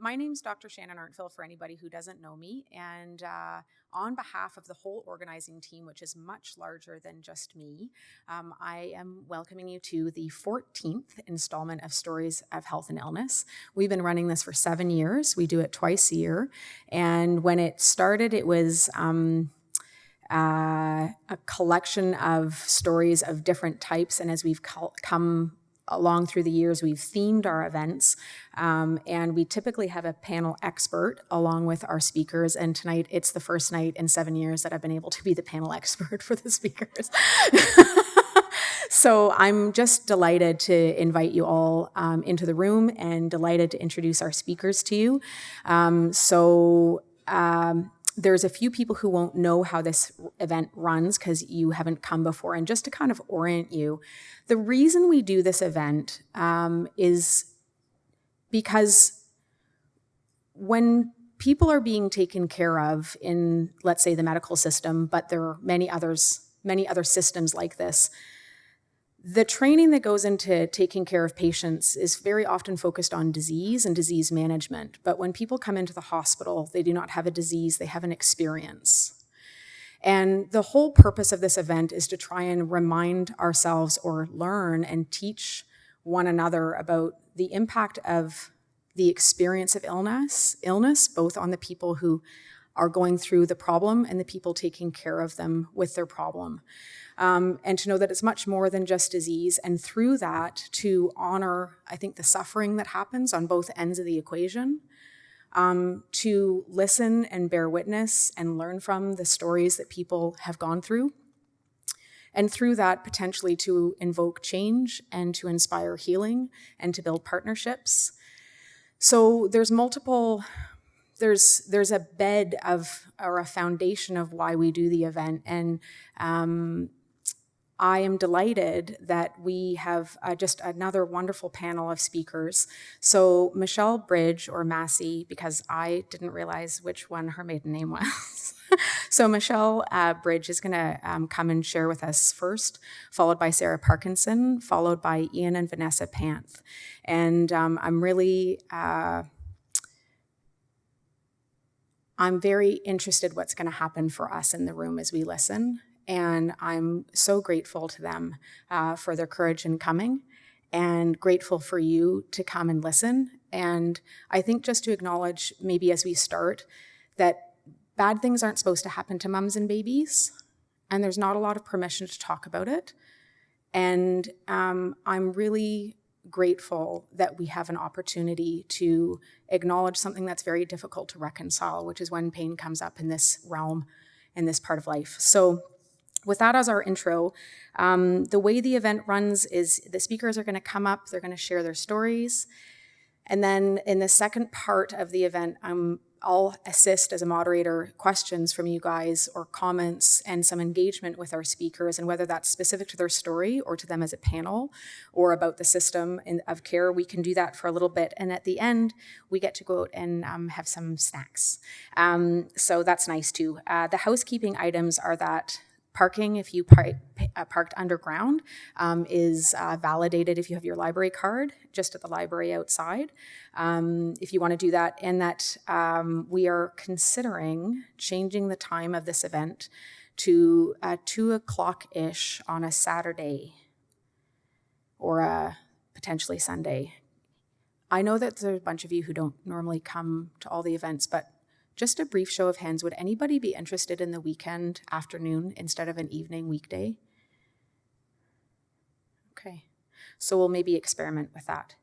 My name's Dr. Shannon Arntville for anybody who doesn't know me, and on behalf of the whole organizing team, which is much larger than just me, I am welcoming you to the 14th installment of Stories of Health and Illness. We've been running this for 7 years. We do it twice a year, and when it started, it was a collection of stories of different types, and as we've come along through the years, we've themed our events, and we typically have a panel expert along with our speakers, and tonight it's the first night in 7 years that I've been able to be the panel expert for the speakers. So I'm just delighted to invite you all into the room and delighted to introduce our speakers to you. There's a few people who won't know how this event runs because you haven't come before. And just to kind of orient you, the reason we do this event is because when people are being taken care of in, let's say, the medical system, but there are many other systems like this, the training that goes into taking care of patients is very often focused on disease and disease management. But when people come into the hospital, they do not have a disease, they have an experience. And the whole purpose of this event is to try and remind ourselves or learn and teach one another about the impact of the experience of illness, both on the people who are going through the problem and the people taking care of them with their problem. And to know that it's much more than just disease, and through that to honor, I think, the suffering that happens on both ends of the equation, to listen and bear witness and learn from the stories that people have gone through, and through that potentially to invoke change and to inspire healing and to build partnerships. So there's a bed of, or a foundation of why we do the event, and I am delighted that we have just another wonderful panel of speakers. So Michelle Bridge, or Massey, because I didn't realize which one her maiden name was. So Michelle Bridge is going to come and share with us first, followed by Sarah Parkinson, followed by Ian and Vanessa Panth. And I'm very interested what's going to happen for us in the room as we listen. And I'm so grateful to them for their courage in coming, and grateful for you to come and listen. And I think just to acknowledge, maybe as we start, that bad things aren't supposed to happen to mums and babies, and there's not a lot of permission to talk about it. And I'm really grateful that we have an opportunity to acknowledge something that's very difficult to reconcile, which is when pain comes up in this realm, in this part of life. So with that as our intro, the way the event runs is the speakers are going to come up, they're going to share their stories, and then in the second part of the event, I'll assist as a moderator questions from you guys or comments and some engagement with our speakers, and whether that's specific to their story or to them as a panel or about the system of care, we can do that for a little bit. And at the end, we get to go out and have some snacks. So that's nice too. The housekeeping items are that parking, if you parked underground, is validated if you have your library card, just at the library outside, if you want to do that. And that we are considering changing the time of this event to 2 o'clock-ish on a Saturday or a potentially Sunday. I know that there's a bunch of you who don't normally come to all the events, but just a brief show of hands, would anybody be interested in the weekend afternoon instead of an evening weekday? Okay, so we'll maybe experiment with that.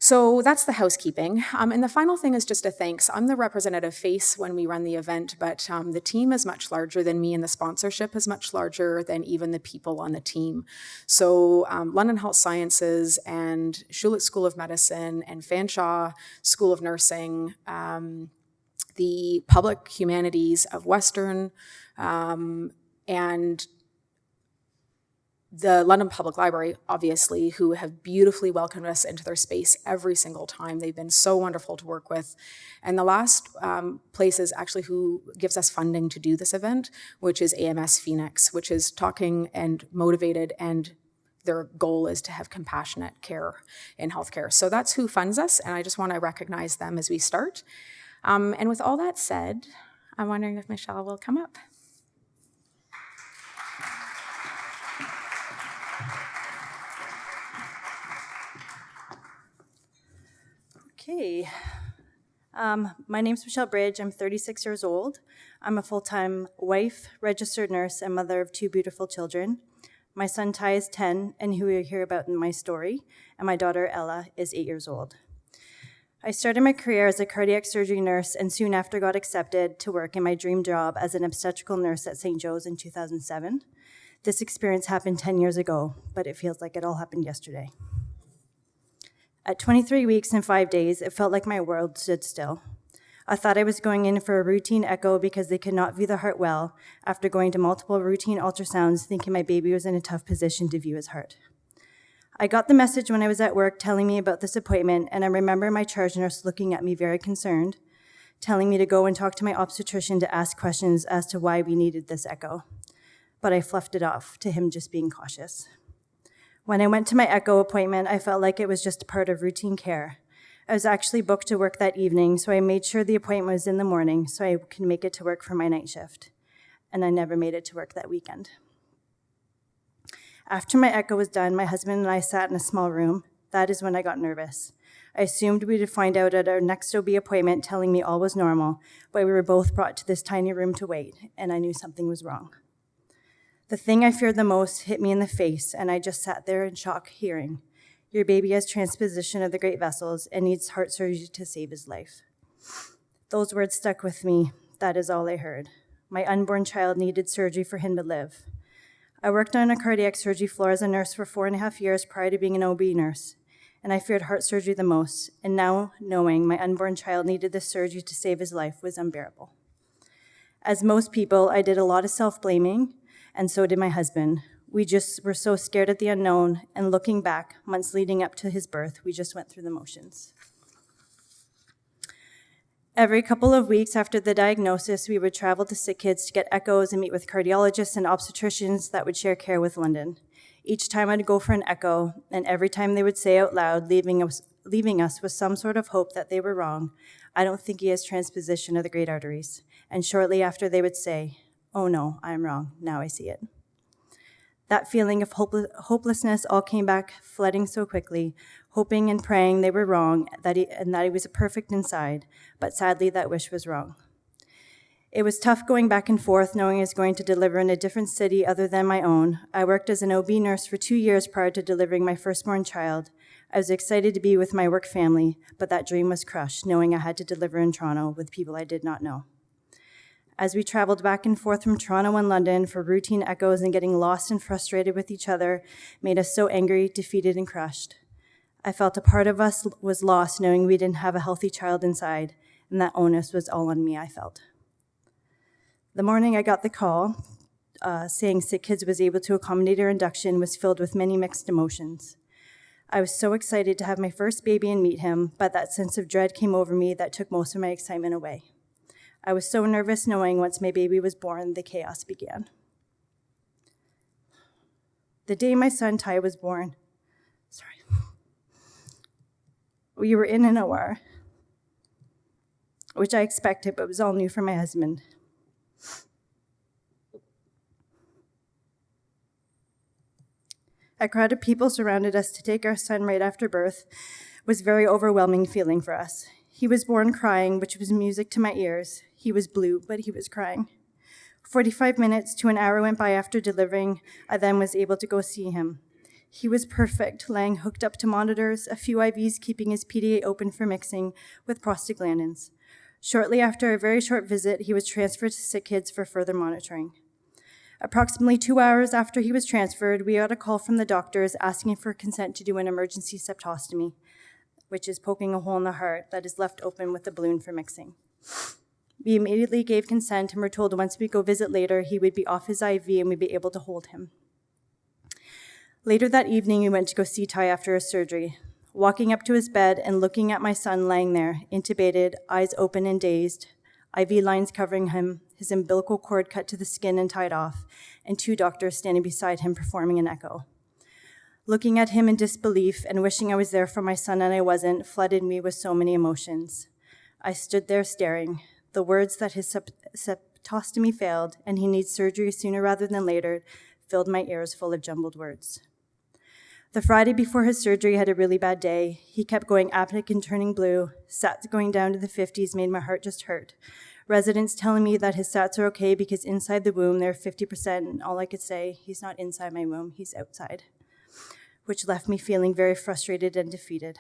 So that's the housekeeping. And the final thing is just a thanks. I'm the representative face when we run the event, but the team is much larger than me, and the sponsorship is much larger than even the people on the team. So London Health Sciences and Schulich School of Medicine and Fanshawe School of Nursing, the Public Humanities of Western, and the London Public Library, obviously, who have beautifully welcomed us into their space every single time. They've been so wonderful to work with. And the last place is actually who gives us funding to do this event, which is AMS Phoenix, which is talking and motivated and their goal is to have compassionate care in healthcare. So that's who funds us, and I just want to recognize them as we start. And with all that said, I'm wondering if Michelle will come up. Okay. My name's Michelle Bridge. I'm 36 years old. I'm a full-time wife, registered nurse, and mother of 2 beautiful children. My son Ty is 10, and who you'll hear about in my story, and my daughter Ella is 8 years old. I started my career as a cardiac surgery nurse and soon after got accepted to work in my dream job as an obstetrical nurse at St. Joe's in 2007. This experience happened 10 years ago, but it feels like it all happened yesterday. At 23 weeks and 5 days, it felt like my world stood still. I thought I was going in for a routine echo because they could not view the heart well after going to multiple routine ultrasounds thinking my baby was in a tough position to view his heart. I got the message when I was at work telling me about this appointment, and I remember my charge nurse looking at me very concerned, telling me to go and talk to my obstetrician to ask questions as to why we needed this echo. But I fluffed it off to him just being cautious. When I went to my echo appointment, I felt like it was just a part of routine care. I was actually booked to work that evening, so I made sure the appointment was in the morning so I could make it to work for my night shift. And I never made it to work that weekend. After my echo was done, my husband and I sat in a small room. That is when I got nervous. I assumed we would find out at our next OB appointment telling me all was normal, but we were both brought to this tiny room to wait, and I knew something was wrong. The thing I feared the most hit me in the face, and I just sat there in shock hearing, "Your baby has transposition of the great vessels and needs heart surgery to save his life." Those words stuck with me. That is all I heard. My unborn child needed surgery for him to live. I worked on a cardiac surgery floor as a nurse for 4.5 years prior to being an OB nurse, and I feared heart surgery the most, and now knowing my unborn child needed this surgery to save his life was unbearable. As most people, I did a lot of self-blaming, and so did my husband. We just were so scared at the unknown, and looking back, months leading up to his birth, we just went through the motions. Every couple of weeks after the diagnosis, we would travel to Sick Kids to get echoes and meet with cardiologists and obstetricians that would share care with London. Each time I'd go for an echo, and every time they would say out loud, leaving us with some sort of hope that they were wrong, "I don't think he has transposition of the great arteries." And shortly after they would say, "Oh no, I'm wrong, now I see it." That feeling of hopelessness all came back flooding so quickly, hoping and praying they were wrong and that he was perfect inside, but sadly that wish was wrong. It was tough going back and forth knowing I was going to deliver in a different city other than my own. I worked as an OB nurse for 2 years prior to delivering my firstborn child. I was excited to be with my work family, but that dream was crushed knowing I had to deliver in Toronto with people I did not know. As we traveled back and forth from Toronto and London for routine echoes and getting lost and frustrated with each other made us so angry, defeated, and crushed. I felt a part of us was lost knowing we didn't have a healthy child inside, and that onus was all on me, I felt. The morning I got the call saying Sick Kids was able to accommodate our induction was filled with many mixed emotions. I was so excited to have my first baby and meet him, but that sense of dread came over me that took most of my excitement away. I was so nervous knowing once my baby was born, the chaos began. The day my son Ty was born, we were in an OR, which I expected, but was all new for my husband. A crowd of people surrounded us to take our son right after birth was a very overwhelming feeling for us. He was born crying, which was music to my ears. He was blue, but he was crying. 45 minutes to an hour went by after delivering. I then was able to go see him. He was perfect, laying hooked up to monitors, a few IVs keeping his PDA open for mixing with prostaglandins. Shortly after a very short visit, he was transferred to Sick Kids for further monitoring. Approximately 2 hours after he was transferred, we got a call from the doctors asking for consent to do an emergency septostomy, which is poking a hole in the heart that is left open with a balloon for mixing. We immediately gave consent and were told once we go visit later, he would be off his IV and we'd be able to hold him. Later that evening, we went to go see Ty after his surgery. Walking up to his bed and looking at my son laying there, intubated, eyes open and dazed, IV lines covering him, his umbilical cord cut to the skin and tied off, and 2 doctors standing beside him performing an echo. Looking at him in disbelief and wishing I was there for my son and I wasn't flooded me with so many emotions. I stood there staring. The words that his septostomy failed and he needs surgery sooner rather than later filled my ears full of jumbled words. The Friday before his surgery had a really bad day. He kept going apneic and turning blue. Sats going down to the 50s made my heart just hurt. Residents telling me that his sats are okay because inside the womb they're 50%, and all I could say, he's not inside my womb, he's outside, which left me feeling very frustrated and defeated.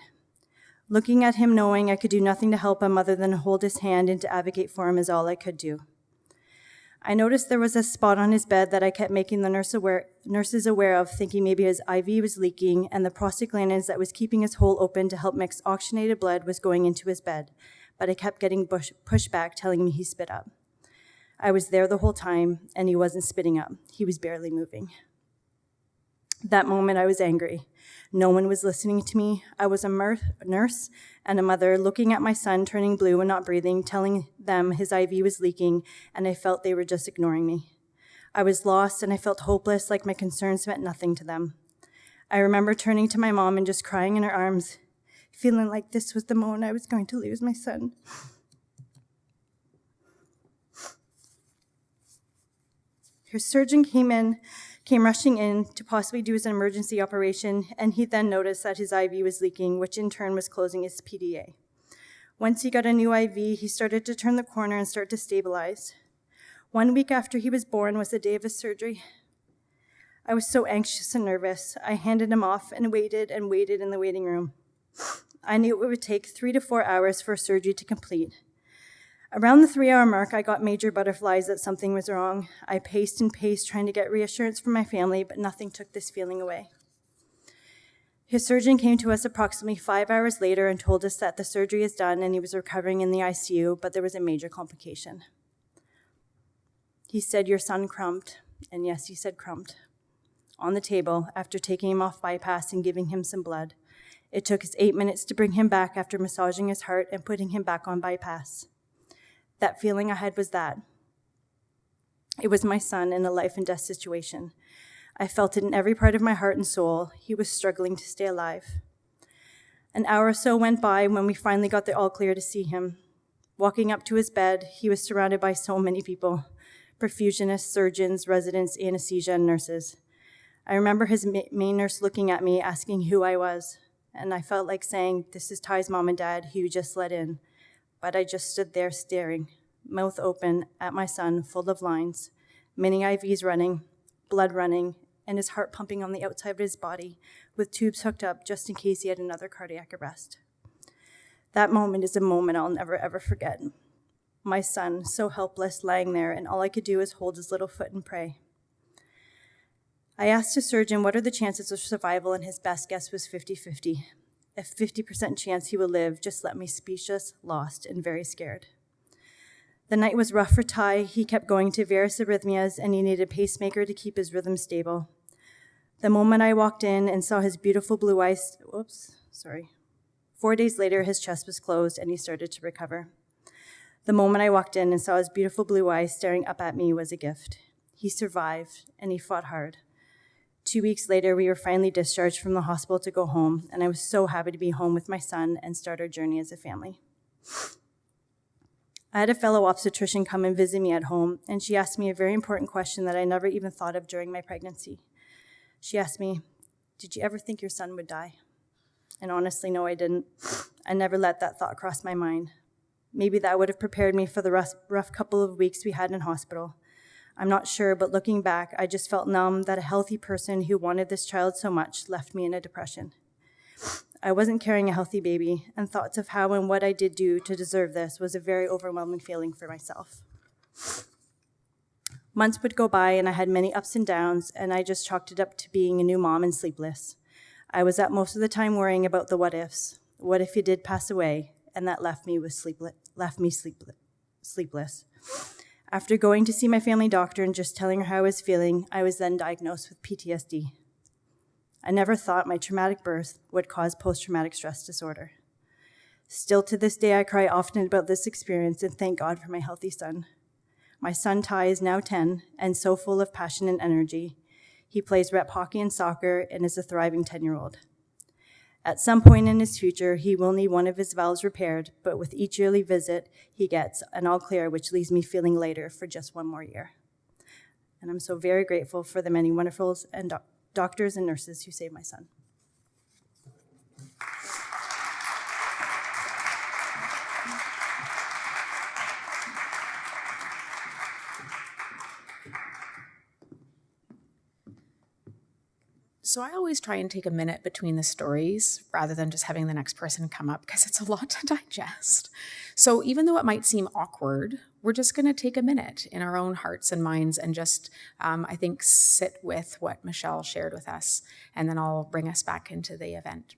Looking at him knowing I could do nothing to help him other than hold his hand and to advocate for him is all I could do. I noticed there was a spot on his bed that I kept making the nurses aware of, thinking maybe his IV was leaking and the prostaglandins that was keeping his hole open to help mix oxygenated blood was going into his bed, but I kept getting pushed back, telling me he spit up. I was there the whole time, and he wasn't spitting up. He was barely moving. That moment, I was angry. No one was listening to me. I was a nurse and a mother looking at my son turning blue and not breathing, telling them his IV was leaking, and I felt they were just ignoring me. I was lost, and I felt hopeless, like my concerns meant nothing to them. I remember turning to my mom and just crying in her arms, feeling like this was the moment I was going to lose my son. Her surgeon came rushing in to possibly do his emergency operation, and he then noticed that his IV was leaking, which in turn was closing his PDA. Once he got a new IV, he started to turn the corner and start to stabilize. 1 week after he was born was the day of his surgery. I was so anxious and nervous. I handed him off and waited in the waiting room. I knew it would take 3 to 4 hours for surgery to complete. Around the 3-hour mark, I got major butterflies that something was wrong. I paced and paced, trying to get reassurance from my family, but nothing took this feeling away. His surgeon came to us approximately 5 hours later and told us that the surgery is done and he was recovering in the ICU, but there was a major complication. He said, "Your son crumped," and yes, he said crumped, on the table after taking him off bypass and giving him some blood. It took us 8 minutes to bring him back after massaging his heart and putting him back on bypass. That feeling I had was that. It was my son in a life and death situation. I felt it in every part of my heart and soul. He was struggling to stay alive. An hour or so went by when we finally got the all clear to see him. Walking up to his bed, he was surrounded by so many people, perfusionists, surgeons, residents, anesthesia, and nurses. I remember his main nurse looking at me, asking who I was, and I felt like saying, "This is Ty's mom and dad, who you just let in." But I just stood there staring, mouth open at my son, full of lines, many IVs running, blood running, and his heart pumping on the outside of his body, with tubes hooked up just in case he had another cardiac arrest. That moment is a moment I'll never, ever forget. My son, so helpless, lying there, and all I could do was hold his little foot and pray. I asked his surgeon what are the chances of survival, and his best guess was 50-50. A 50% chance he would live just left me speechless, lost, and very scared. The night was rough for Ty. He kept going to various arrhythmias, and he needed a pacemaker to keep his rhythm stable. The moment I walked in and saw his beautiful blue eyes, 4 days later, his chest was closed, and he started to recover. The moment I walked in and saw his beautiful blue eyes staring up at me was a gift. He survived, and he fought hard. 2 weeks later, we were finally discharged from the hospital to go home, and I was so happy to be home with my son and start our journey as a family. I had a fellow obstetrician come and visit me at home, and she asked me a very important question that I never even thought of during my pregnancy. She asked me, "Did you ever think your son would die?" And honestly, no, I didn't. I never let that thought cross my mind. Maybe that would have prepared me for the rough couple of weeks we had in hospital. I'm not sure, but looking back, I just felt numb that a healthy person who wanted this child so much left me in a depression. I wasn't carrying a healthy baby, and thoughts of how and what I did do to deserve this was a very overwhelming feeling for myself. Months would go by, and I had many ups and downs, and I just chalked it up to being a new mom and sleepless. I was up most of the time worrying about the what ifs. What if he did pass away? And that left me sleepless. After going to see my family doctor and just telling her how I was feeling, I was then diagnosed with PTSD. I never thought my traumatic birth would cause post-traumatic stress disorder. Still to this day, I cry often about this experience and thank God for my healthy son. My son Ty is now 10 and so full of passion and energy. He plays rep hockey and soccer and is a thriving 10-year-old. At some point in his future, he will need one of his valves repaired, but with each yearly visit, he gets an all clear, which leaves me feeling lighter for just one more year. And I'm so very grateful for the many wonderful doctors and nurses who saved my son. So I always try and take a minute between the stories rather than just having the next person come up because it's a lot to digest. So even though it might seem awkward, we're just going to take a minute in our own hearts and minds and just, I think, sit with what Michelle shared with us, and then I'll bring us back into the event.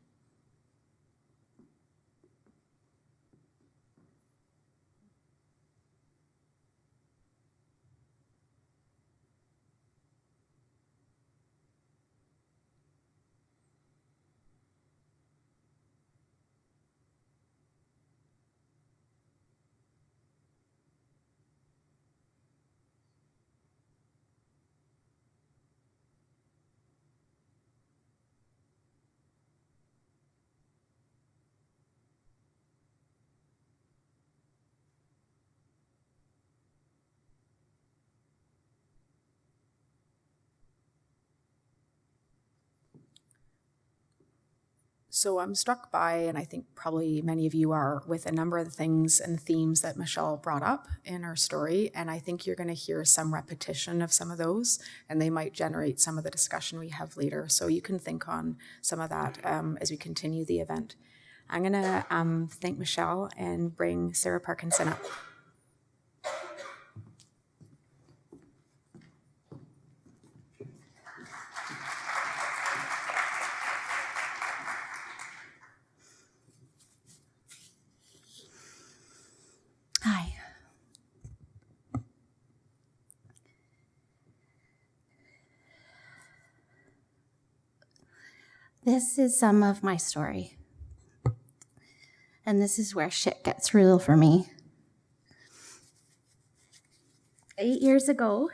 So I'm struck by, and I think probably many of you are, with a number of the things and themes that Michelle brought up in her story, and I think you're going to hear some repetition of some of those, and they might generate some of the discussion we have later. So you can think on some of that as we continue the event. I'm going to thank Michelle and bring Sarah Parkinson up. Hi. This is some of my story. And this is where shit gets real for me. 8 years ago,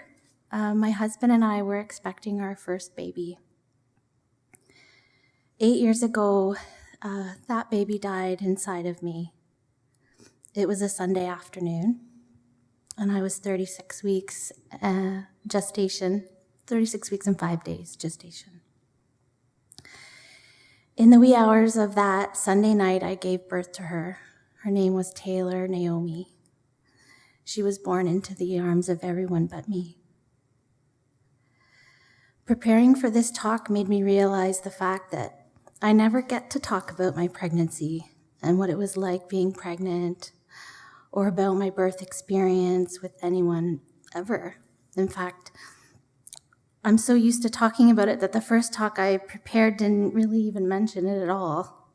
my husband and I were expecting our first baby. 8 years ago, that baby died inside of me. It was a Sunday afternoon, and I was 36 weeks gestation, 36 weeks and 5 days gestation. In the wee hours of that Sunday night, I gave birth to her. Her name was Taylor Naomi. She was born into the arms of everyone but me. Preparing for this talk made me realize the fact that I never get to talk about my pregnancy and what it was like being pregnant, or about my birth experience with anyone ever. In fact, I'm so used to talking about it that the first talk I prepared didn't really even mention it at all.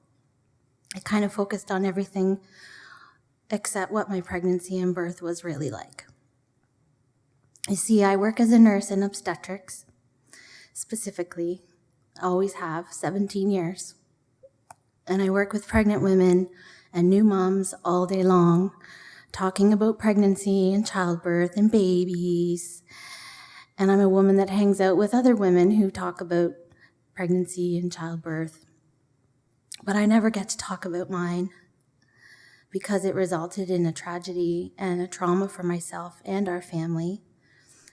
I kind of focused on everything except what my pregnancy and birth was really like. You see, I work as a nurse in obstetrics, specifically, always have, 17 years. And I work with pregnant women and new moms all day long, talking about pregnancy and childbirth and babies. And I'm a woman that hangs out with other women who talk about pregnancy and childbirth. But I never get to talk about mine because it resulted in a tragedy and a trauma for myself and our family,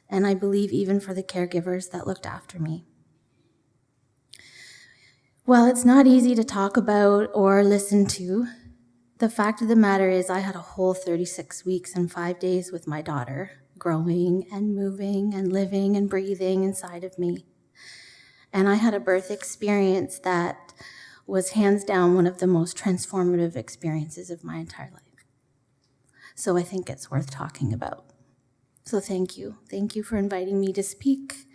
and I believe even for the caregivers that looked after me. While it's not easy to talk about or listen to, the fact of the matter is I had a whole 36 weeks and 5 days with my daughter, growing and moving and living and breathing inside of me. And I had a birth experience that was hands down one of the most transformative experiences of my entire life. So I think it's worth talking about. So thank you. Thank you for inviting me to speak,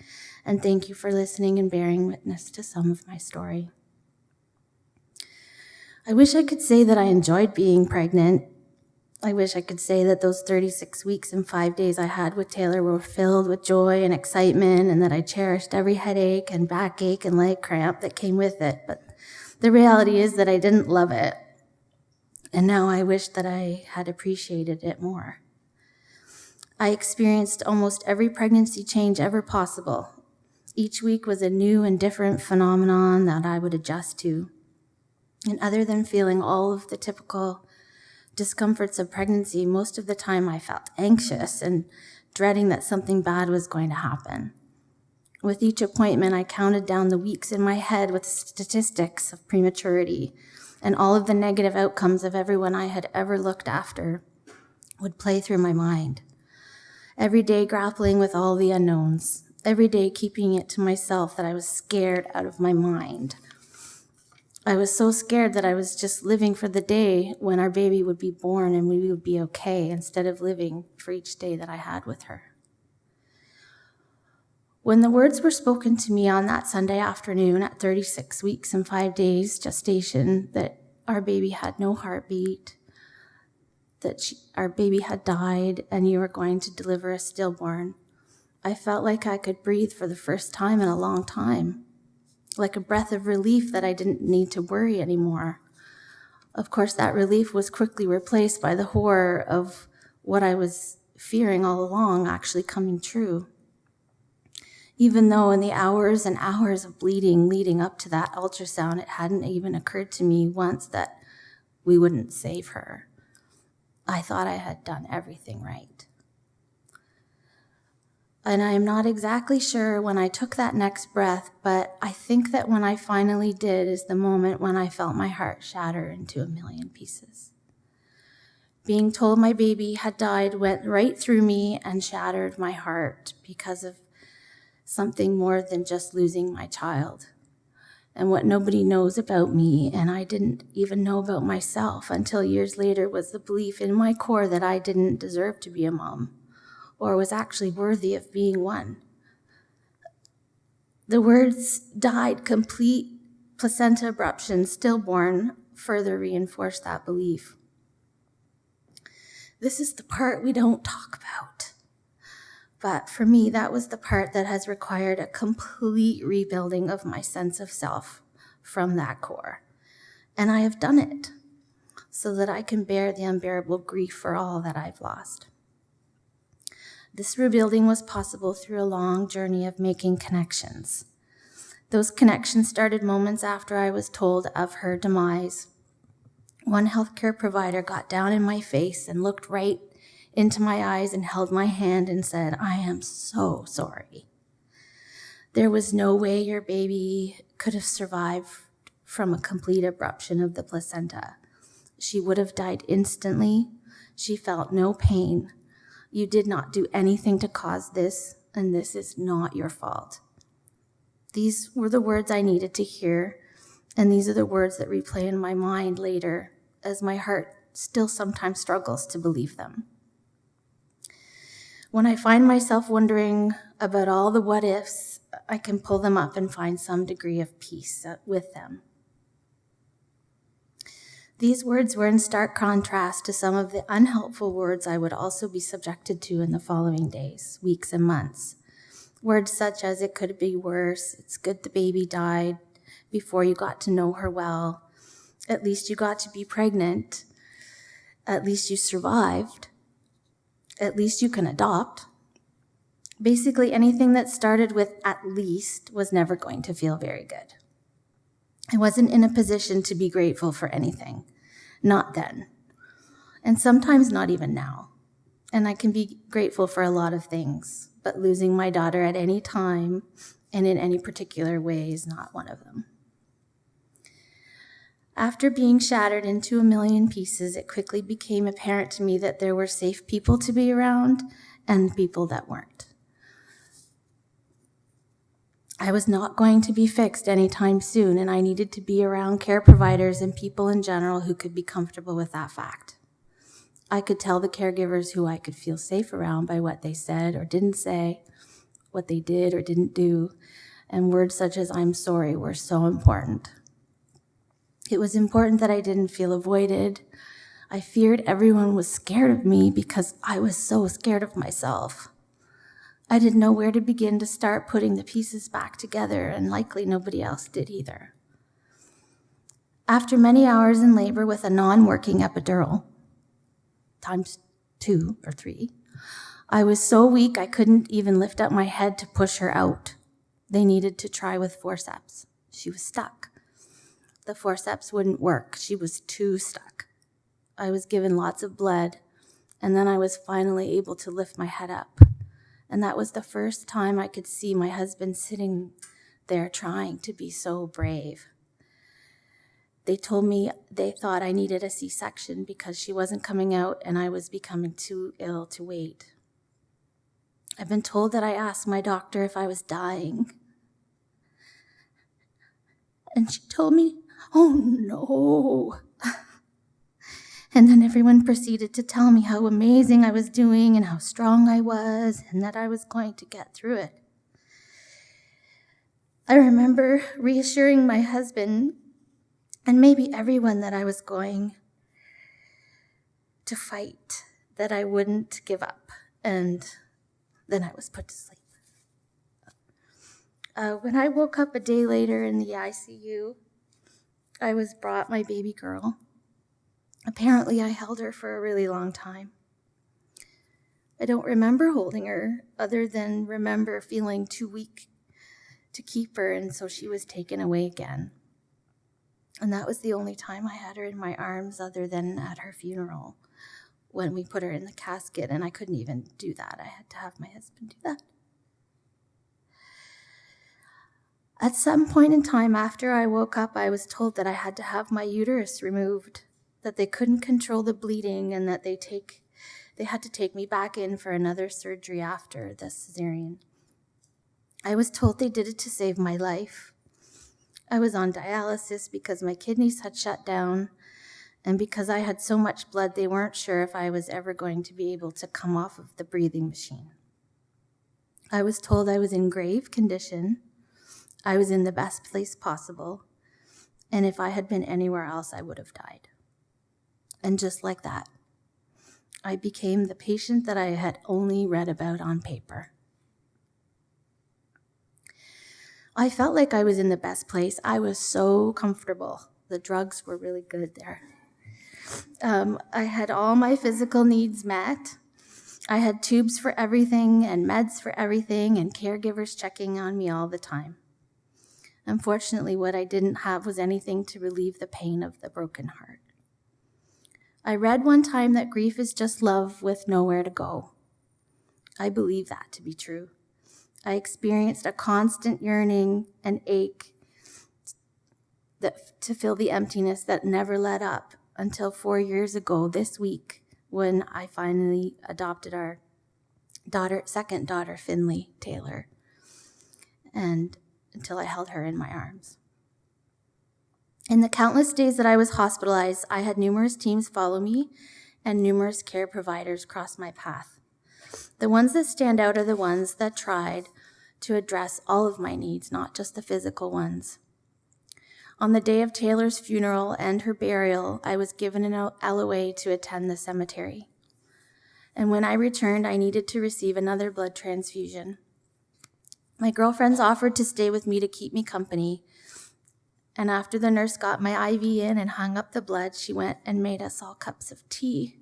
and thank you for listening and bearing witness to some of my story. I wish I could say that I enjoyed being pregnant. I wish I could say that those 36 weeks and 5 days I had with Taylor were filled with joy and excitement, and that I cherished every headache and backache and leg cramp that came with it. But the reality is that I didn't love it. And now I wish that I had appreciated it more. I experienced almost every pregnancy change ever possible. Each week was a new and different phenomenon that I would adjust to. And other than feeling all of the typical discomforts of pregnancy, most of the time I felt anxious and dreading that something bad was going to happen. With each appointment, I counted down the weeks in my head with statistics of prematurity, and all of the negative outcomes of everyone I had ever looked after would play through my mind. Every day grappling with all the unknowns, every day keeping it to myself that I was scared out of my mind. I was so scared that I was just living for the day when our baby would be born and we would be okay, instead of living for each day that I had with her. When the words were spoken to me on that Sunday afternoon at 36 weeks and 5 days gestation that our baby had no heartbeat, that our baby had died and you were going to deliver a stillborn, I felt like I could breathe for the first time in a long time, like a breath of relief that I didn't need to worry anymore. Of course, that relief was quickly replaced by the horror of what I was fearing all along actually coming true. Even though in the hours and hours of bleeding leading up to that ultrasound, it hadn't even occurred to me once that we wouldn't save her. I thought I had done everything right. And I am not exactly sure when I took that next breath, but I think that when I finally did is the moment when I felt my heart shatter into a million pieces. Being told my baby had died went right through me and shattered my heart because of something more than just losing my child. And what nobody knows about me, and I didn't even know about myself until years later, was the belief in my core that I didn't deserve to be a mom, or was actually worthy of being one. The words "died complete placenta abruption, stillborn" further reinforced that belief. This is the part we don't talk about. But for me, that was the part that has required a complete rebuilding of my sense of self from that core. And I have done it so that I can bear the unbearable grief for all that I've lost. This rebuilding was possible through a long journey of making connections. Those connections started moments after I was told of her demise. One healthcare provider got down in my face and looked right into my eyes and held my hand and said, "I am so sorry. There was no way your baby could have survived from a complete abruption of the placenta. She would have died instantly. She felt no pain. You did not do anything to cause this, and this is not your fault." These were the words I needed to hear, and these are the words that replay in my mind later, as my heart still sometimes struggles to believe them. When I find myself wondering about all the what ifs, I can pull them up and find some degree of peace with them. These words were in stark contrast to some of the unhelpful words I would also be subjected to in the following days, weeks, and months. Words such as "it could be worse," "it's good the baby died before you got to know her well," "at least you got to be pregnant," "at least you survived," "at least you can adopt." Basically, anything that started with "at least" was never going to feel very good. I wasn't in a position to be grateful for anything. Not then. And sometimes not even now. And I can be grateful for a lot of things, but losing my daughter at any time and in any particular way is not one of them. After being shattered into a million pieces, it quickly became apparent to me that there were safe people to be around and people that weren't. I was not going to be fixed anytime soon, and I needed to be around care providers and people in general who could be comfortable with that fact. I could tell the caregivers who I could feel safe around by what they said or didn't say, what they did or didn't do, and words such as "I'm sorry" were so important. It was important that I didn't feel avoided. I feared everyone was scared of me because I was so scared of myself. I didn't know where to begin to start putting the pieces back together, and likely nobody else did either. After many hours in labor with a non-working epidural, times 2 or 3, I was so weak I couldn't even lift up my head to push her out. They needed to try with forceps. She was stuck. The forceps wouldn't work. She was too stuck. I was given lots of blood, and then I was finally able to lift my head up. And that was the first time I could see my husband sitting there trying to be so brave. They told me they thought I needed a C-section because she wasn't coming out and I was becoming too ill to wait. I've been told that I asked my doctor if I was dying. And she told me, "Oh no." And then everyone proceeded to tell me how amazing I was doing and how strong I was and that I was going to get through it. I remember reassuring my husband and maybe everyone that I was going to fight, that I wouldn't give up. And then I was put to sleep. When I woke up a day later in the ICU, I was brought my baby girl. Apparently, I held her for a really long time. I don't remember holding her, other than remember feeling too weak to keep her, and so she was taken away again. And that was the only time I had her in my arms, other than at her funeral, when we put her in the casket, and I couldn't even do that. I had to have my husband do that. At some point in time after I woke up, I was told that I had to have my uterus removed, that they couldn't control the bleeding, and that they had to take me back in for another surgery after the cesarean. I was told they did it to save my life. I was on dialysis because my kidneys had shut down, and because I had so much blood, they weren't sure if I was ever going to be able to come off of the breathing machine. I was told I was in grave condition. I was in the best place possible, and if I had been anywhere else, I would have died. And just like that, I became the patient that I had only read about on paper. I felt like I was in the best place. I was so comfortable. The drugs were really good there. I had all my physical needs met. I had tubes for everything and meds for everything and caregivers checking on me all the time. Unfortunately, what I didn't have was anything to relieve the pain of the broken heart. I read one time that grief is just love with nowhere to go. I believe that to be true. I experienced a constant yearning and ache to fill the emptiness that never let up until 4 years ago this week, when I finally adopted our second daughter, Finley Taylor, and until I held her in my arms. In the countless days that I was hospitalized, I had numerous teams follow me and numerous care providers cross my path. The ones that stand out are the ones that tried to address all of my needs, not just the physical ones. On the day of Taylor's funeral and her burial, I was given an LOA to attend the cemetery. And when I returned, I needed to receive another blood transfusion. My girlfriends offered to stay with me to keep me company. And after the nurse got my IV in and hung up the blood, she went and made us all cups of tea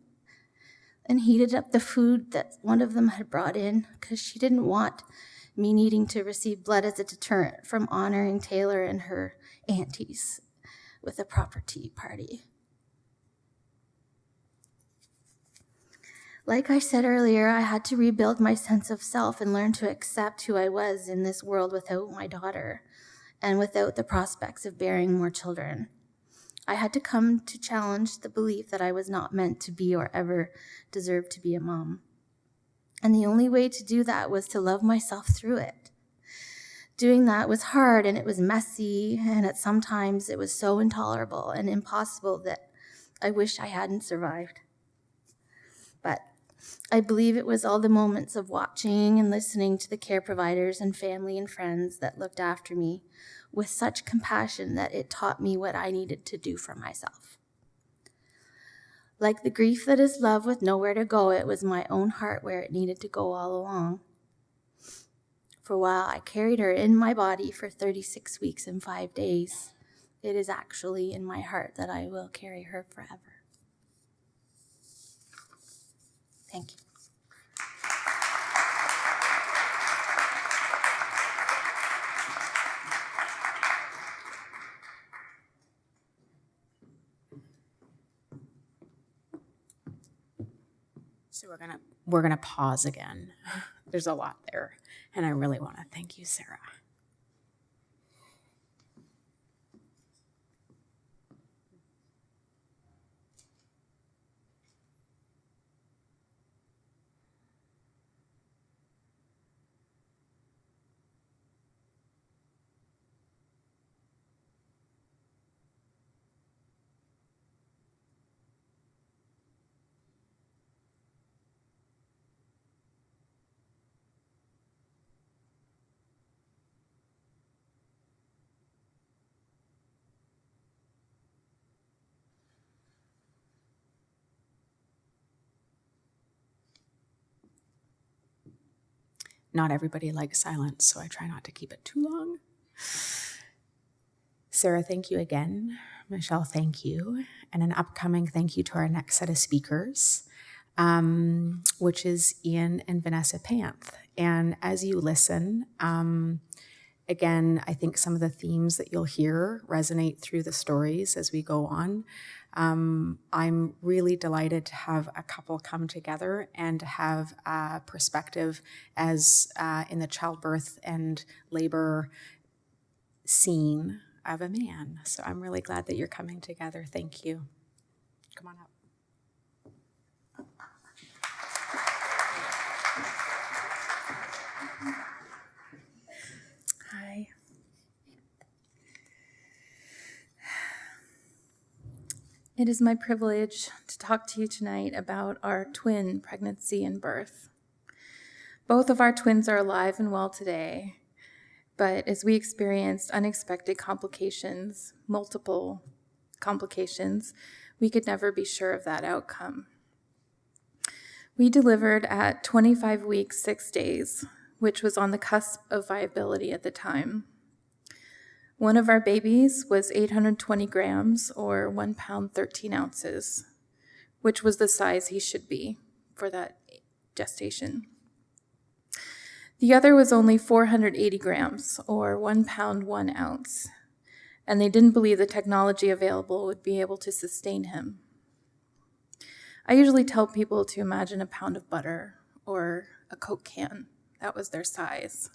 and heated up the food that one of them had brought in, because she didn't want me needing to receive blood as a deterrent from honoring Taylor and her aunties with a proper tea party. Like I said earlier, I had to rebuild my sense of self and learn to accept who I was in this world without my daughter and without the prospects of bearing more children. I had to come to challenge the belief that I was not meant to be or ever deserve to be a mom. And the only way to do that was to love myself through it. Doing that was hard, and it was messy, and at sometimes it was so intolerable and impossible that I wish I hadn't survived. But I believe it was all the moments of watching and listening to the care providers and family and friends that looked after me with such compassion that it taught me what I needed to do for myself. Like the grief that is love with nowhere to go, it was my own heart where it needed to go all along. For a while, I carried her in my body for 36 weeks and 5 days. It is actually in my heart that I will carry her forever. Thank you. So we're gonna pause again. There's a lot there, and I really want to thank you, Sarah. Not everybody likes silence, so I try not to keep it too long. Sarah, thank you again. Michelle, thank you. And an upcoming thank you to our next set of speakers, which is Ian and Vanessa Panth. And as you listen, again, I think some of the themes that you'll hear resonate through the stories as we go on. I'm really delighted to have a couple come together and to have a perspective as in the childbirth and labor scene of a man. So I'm really glad that you're coming together. Thank you. Come on up. Hi. It is my privilege to talk to you tonight about our twin pregnancy and birth. Both of our twins are alive and well today, but as we experienced unexpected complications, multiple complications, we could never be sure of that outcome. We delivered at 25 weeks, 6 days, which was on the cusp of viability at the time. One of our babies was 820 grams, or 1 pound, 13 ounces, which was the size he should be for that gestation. The other was only 480 grams, or 1 pound, 1 ounce, and they didn't believe the technology available would be able to sustain him. I usually tell people to imagine a pound of butter or a Coke can. That was their size.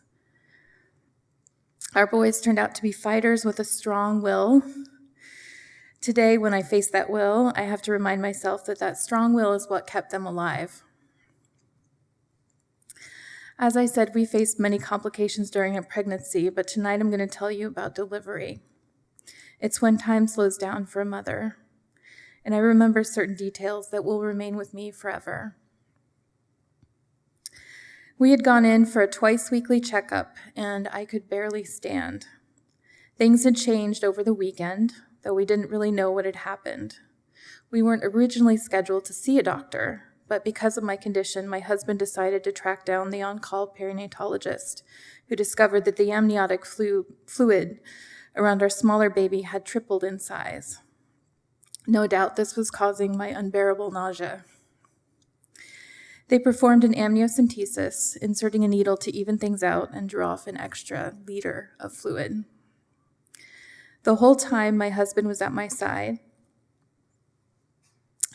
Our boys turned out to be fighters with a strong will. Today, when I face that will, I have to remind myself that that strong will is what kept them alive. As I said, we faced many complications during a pregnancy, but tonight I'm going to tell you about delivery. It's when time slows down for a mother, and I remember certain details that will remain with me forever. We had gone in for a twice-weekly checkup, and I could barely stand. Things had changed over the weekend, though we didn't really know what had happened. We weren't originally scheduled to see a doctor, but because of my condition, my husband decided to track down the on-call perinatologist, who discovered that the amniotic fluid around our smaller baby had tripled in size. No doubt this was causing my unbearable nausea. They performed an amniocentesis, inserting a needle to even things out and drew off an extra liter of fluid. The whole time, my husband was at my side,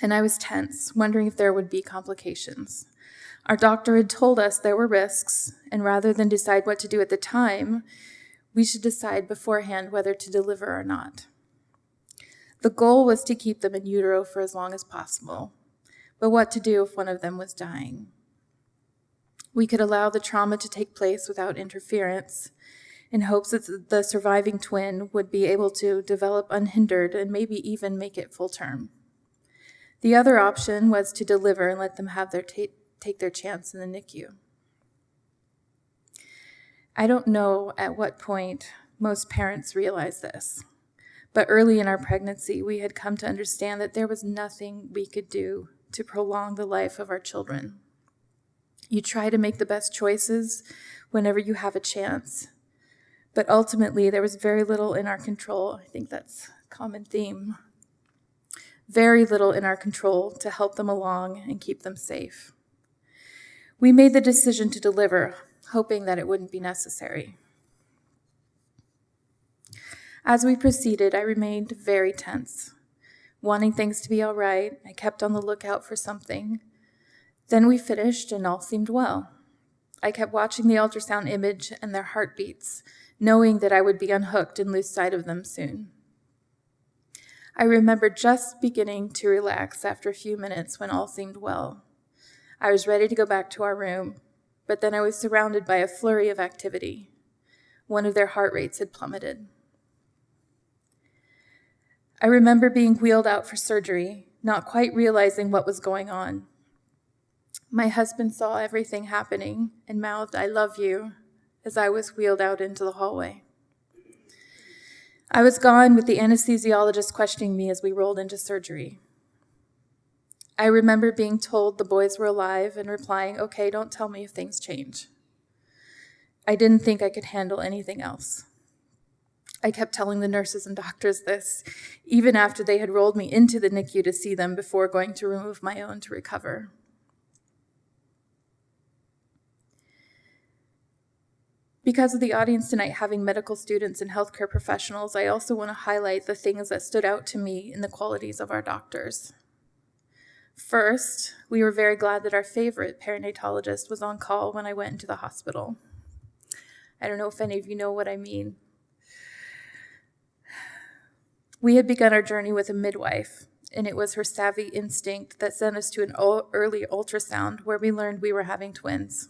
and I was tense, wondering if there would be complications. Our doctor had told us there were risks, and rather than decide what to do at the time, we should decide beforehand whether to deliver or not. The goal was to keep them in utero for as long as possible. But what to do if one of them was dying? We could allow the trauma to take place without interference, in hopes that the surviving twin would be able to develop unhindered and maybe even make it full term. The other option was to deliver and let them have take their chance in the NICU. I don't know at what point most parents realize this, but early in our pregnancy, we had come to understand that there was nothing we could do to prolong the life of our children. You try to make the best choices whenever you have a chance, but ultimately there was very little in our control. I think that's a common theme. Very little in our control to help them along and keep them safe. We made the decision to deliver, hoping that it wouldn't be necessary. As we proceeded, I remained very tense. Wanting things to be all right, I kept on the lookout for something. Then we finished and all seemed well. I kept watching the ultrasound image and their heartbeats, knowing that I would be unhooked and lose sight of them soon. I remember just beginning to relax after a few minutes when all seemed well. I was ready to go back to our room, but then I was surrounded by a flurry of activity. One of their heart rates had plummeted. I remember being wheeled out for surgery, not quite realizing what was going on. My husband saw everything happening and mouthed, "I love you," as I was wheeled out into the hallway. I was gone with the anesthesiologist questioning me as we rolled into surgery. I remember being told the boys were alive and replying, "Okay, don't tell me if things change." I didn't think I could handle anything else. I kept telling the nurses and doctors this, even after they had rolled me into the NICU to see them before going to remove my own to recover. Because of the audience tonight having medical students and healthcare professionals, I also want to highlight the things that stood out to me in the qualities of our doctors. First, we were very glad that our favorite perinatologist was on call when I went into the hospital. I don't know if any of you know what I mean. We had begun our journey with a midwife, and it was her savvy instinct that sent us to an early ultrasound where we learned we were having twins.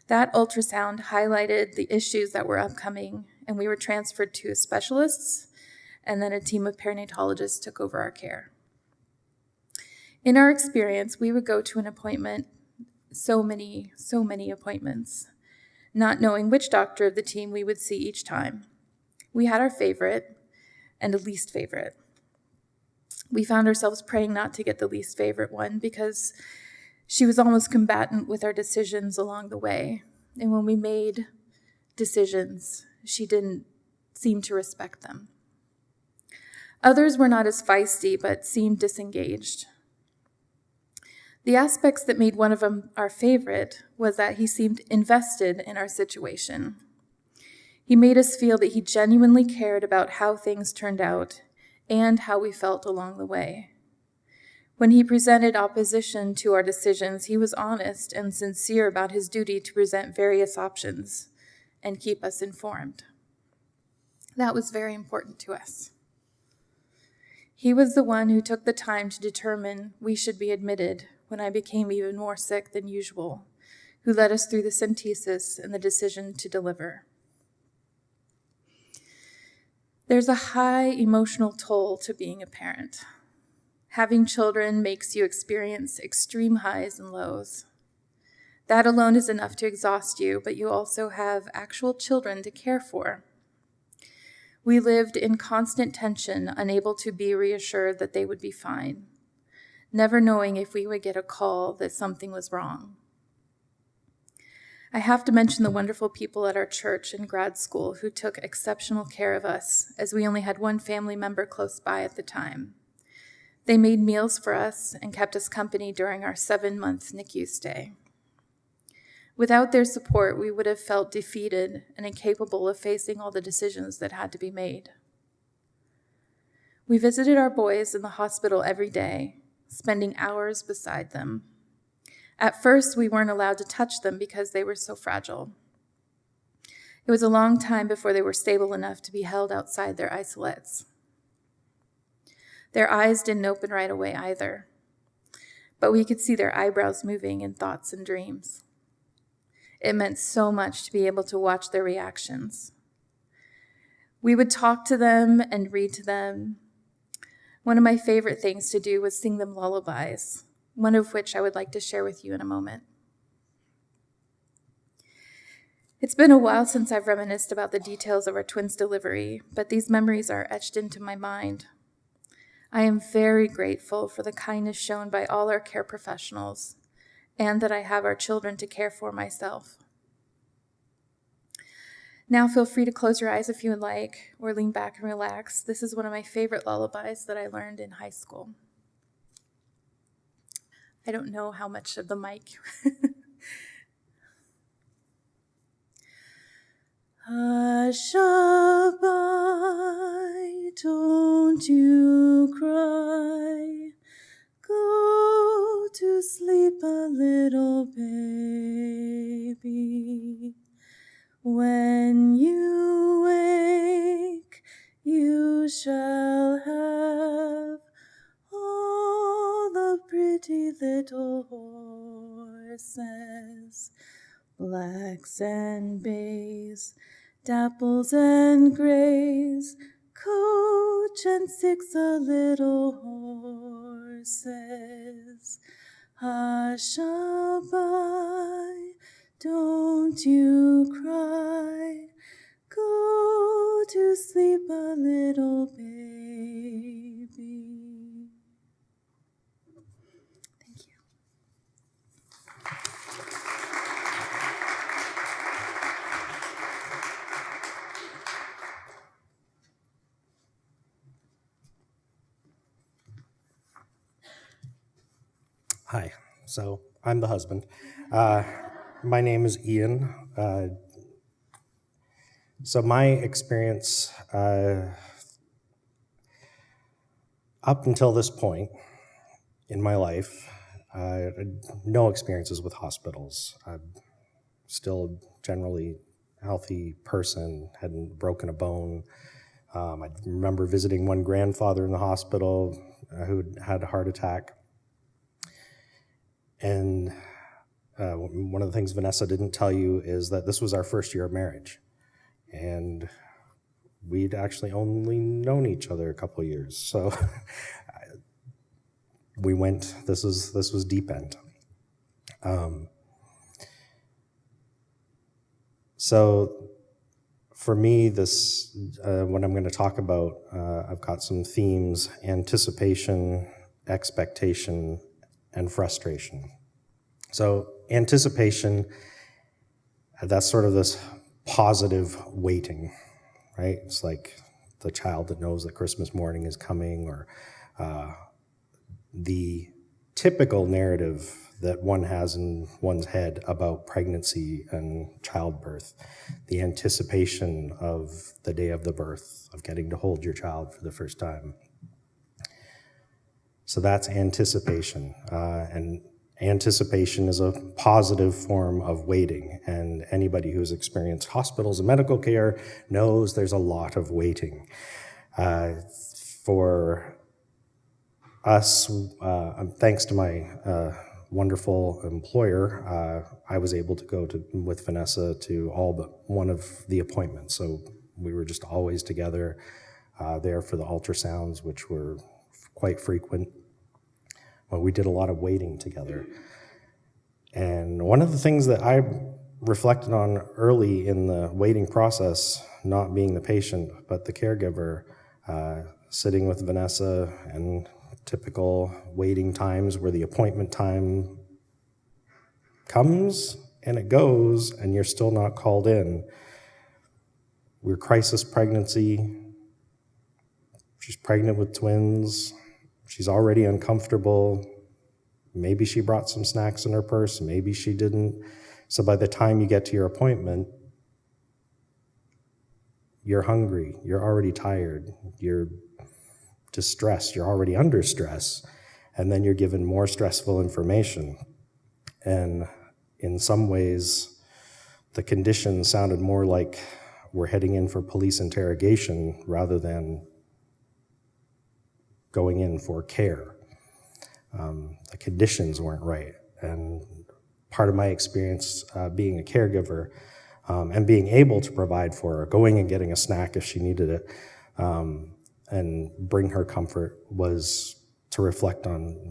That ultrasound highlighted the issues that were upcoming, and we were transferred to specialists, and then a team of perinatologists took over our care. In our experience, we would go to an appointment, so many appointments, not knowing which doctor of the team we would see each time. We had our favorite and a least favorite. We found ourselves praying not to get the least favorite one because she was almost combatant with our decisions along the way. And when we made decisions, she didn't seem to respect them. Others were not as feisty, but seemed disengaged. The aspects that made one of them our favorite was that he seemed invested in our situation. He made us feel that he genuinely cared about how things turned out and how we felt along the way. When he presented opposition to our decisions, he was honest and sincere about his duty to present various options and keep us informed. That was very important to us. He was the one who took the time to determine we should be admitted when I became even more sick than usual, who led us through the synthesis and the decision to deliver. There's a high emotional toll to being a parent. Having children makes you experience extreme highs and lows. That alone is enough to exhaust you, but you also have actual children to care for. We lived in constant tension, unable to be reassured that they would be fine, never knowing if we would get a call that something was wrong. I have to mention the wonderful people at our church and grad school who took exceptional care of us, as we only had one family member close by at the time. They made meals for us and kept us company during our 7-month NICU stay. Without their support, we would have felt defeated and incapable of facing all the decisions that had to be made. We visited our boys in the hospital every day, spending hours beside them. At first, we weren't allowed to touch them because they were so fragile. It was a long time before they were stable enough to be held outside their isolettes. Their eyes didn't open right away either, but we could see their eyebrows moving in thoughts and dreams. It meant so much to be able to watch their reactions. We would talk to them and read to them. One of my favorite things to do was sing them lullabies, one of which I would like to share with you in a moment. It's been a while since I've reminisced about the details of our twins' delivery, but these memories are etched into my mind. I am very grateful for the kindness shown by all our care professionals and that I have our children to care for myself. Now feel free to close your eyes if you would like, or lean back and relax. This is one of my favorite lullabies that I learned in high school. I don't know how much of the mic. Hush-a-bye, don't you cry. Go to sleep little horses, blacks and bays, dapples and grays, coach and 6 little horses. Hush-a-bye, don't you cry, go to sleep a little baby. Thank you. Hi, so I'm the husband. My name is Ian. So my experience up until this point in my life, no experiences with hospitals. I'm still a generally healthy person, hadn't broken a bone. I remember visiting one grandfather in the hospital who had a heart attack. And one of the things Vanessa didn't tell you is that this was our first year of marriage. And we'd actually only known each other a couple of years. So we went, this was deep end. So for me, this, what I'm going to talk about, I've got some themes: anticipation, expectation, and frustration. So anticipation, that's sort of this positive waiting, right? It's like the child that knows that Christmas morning is coming, or the typical narrative that one has in one's head about pregnancy and childbirth, the anticipation of the day of the birth, of getting to hold your child for the first time. So that's anticipation, and anticipation is a positive form of waiting, and anybody who's experienced hospitals and medical care knows there's a lot of waiting. For us, thanks to my wonderful employer, I was able to go with Vanessa to all but one of the appointments, so we were just always together there for the ultrasounds, which were quite frequent. But we did a lot of waiting together. And one of the things that I reflected on early in the waiting process, not being the patient, but the caregiver, sitting with Vanessa, and typical waiting times where the appointment time comes and it goes and you're still not called in. We're crisis pregnancy. She's pregnant with twins. She's already uncomfortable. Maybe she brought some snacks in her purse, maybe she didn't. So by the time you get to your appointment, you're hungry, you're already tired, you're distressed, you're already under stress, and then you're given more stressful information. And in some ways, the conditions sounded more like we're heading in for police interrogation rather than going in for care. The conditions weren't right. And part of my experience being a caregiver and being able to provide for her, going and getting a snack if she needed it, and bring her comfort, was to reflect on.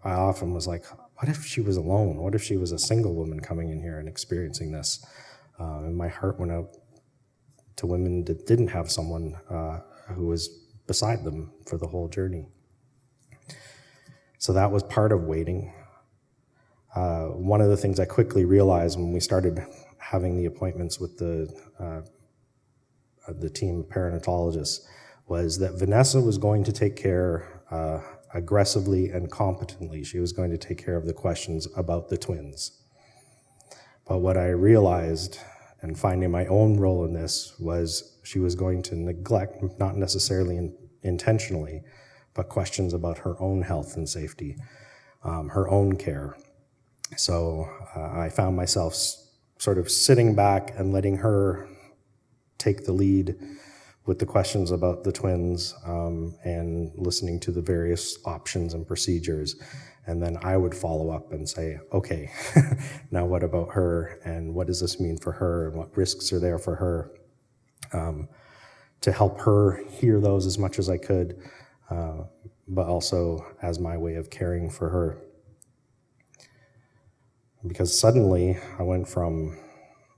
I often was like, what if she was alone? What if she was a single woman coming in here and experiencing this? And my heart went out to women that didn't have someone who was beside them for the whole journey. So that was part of waiting. One of the things I quickly realized when we started having the appointments with the team of perinatologists was that Vanessa was going to take care aggressively and competently. She was going to take care of the questions about the twins. But what I realized, and finding my own role in this, was she was going to neglect, not necessarily intentionally, but questions about her own health and safety, her own care. So I found myself sort of sitting back and letting her take the lead with the questions about the twins and listening to the various options and procedures. And then I would follow up and say, okay, now what about her? And what does this mean for her? And what risks are there for her? To help her hear those as much as I could, but also as my way of caring for her. Because suddenly I went from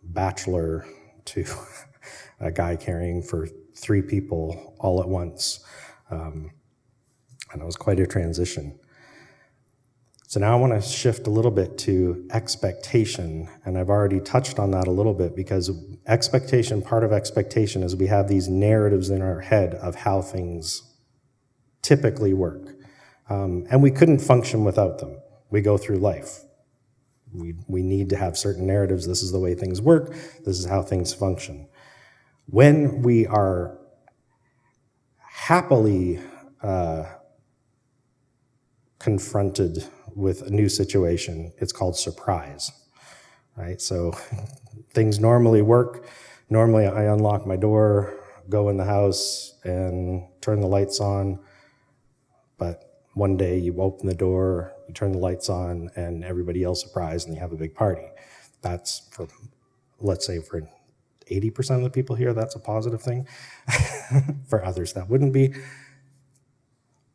bachelor to a guy caring for 3 people all at once. And it was quite a transition. So now I want to shift a little bit to expectation, and I've already touched on that a little bit, because part of expectation is we have these narratives in our head of how things typically work. And we couldn't function without them. We go through life. We need to have certain narratives. This is the way things work. This is how things function. When we are happily confronted with a new situation, it's called surprise, right? So things normally work. Normally I unlock my door, go in the house, and turn the lights on. But one day you open the door, you turn the lights on, and everybody else surprised, and you have a big party. That's for, let's say, for 80% of the people here, that's a positive thing. For others, that wouldn't be.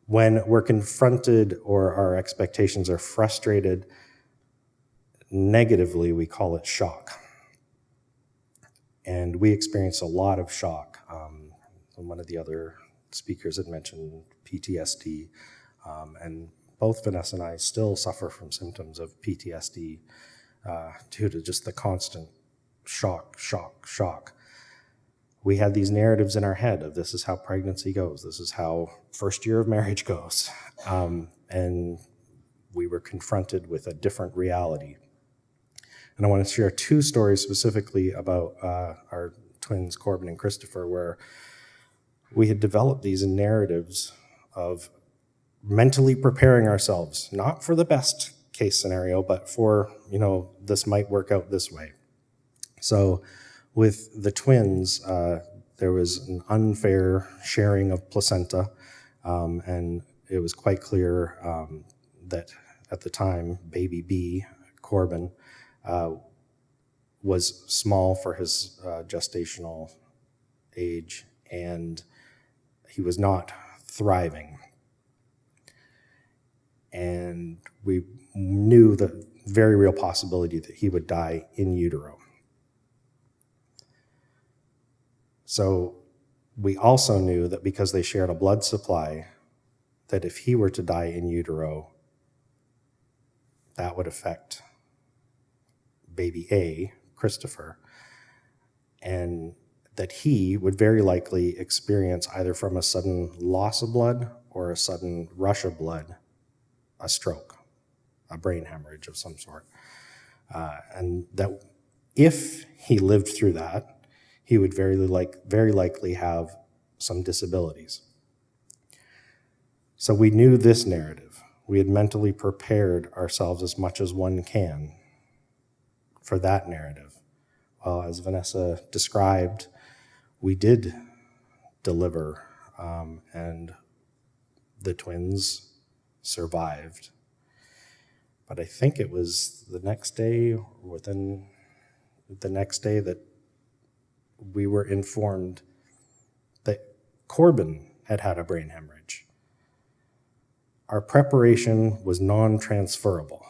When we're confronted or our expectations are frustrated negatively, we call it shock. And we experience a lot of shock. One of the other speakers had mentioned PTSD, and both Vanessa and I still suffer from symptoms of PTSD due to just the constant shock. We had these narratives in our head of this is how pregnancy goes, this is how first year of marriage goes, and we were confronted with a different reality. And I want to share 2 stories specifically about our twins, Corbin and Christopher, where we had developed these narratives of mentally preparing ourselves, not for the best case scenario, but for, this might work out this way. So with the twins, there was an unfair sharing of placenta, and it was quite clear that at the time, baby B, Corbin, was small for his gestational age, and he was not thriving. And we knew the very real possibility that he would die in utero. So we also knew that because they shared a blood supply, that if he were to die in utero, that would affect baby A, Christopher, and that he would very likely experience, either from a sudden loss of blood or a sudden rush of blood, a stroke, a brain hemorrhage of some sort. And that if he lived through that, he would very likely have some disabilities. So we knew this narrative. We had mentally prepared ourselves as much as one can for that narrative. Well, as Vanessa described, we did deliver, and the twins survived. But I think it was the next day, within the next day, that we were informed that Corbin had had a brain hemorrhage. Our preparation was non-transferable,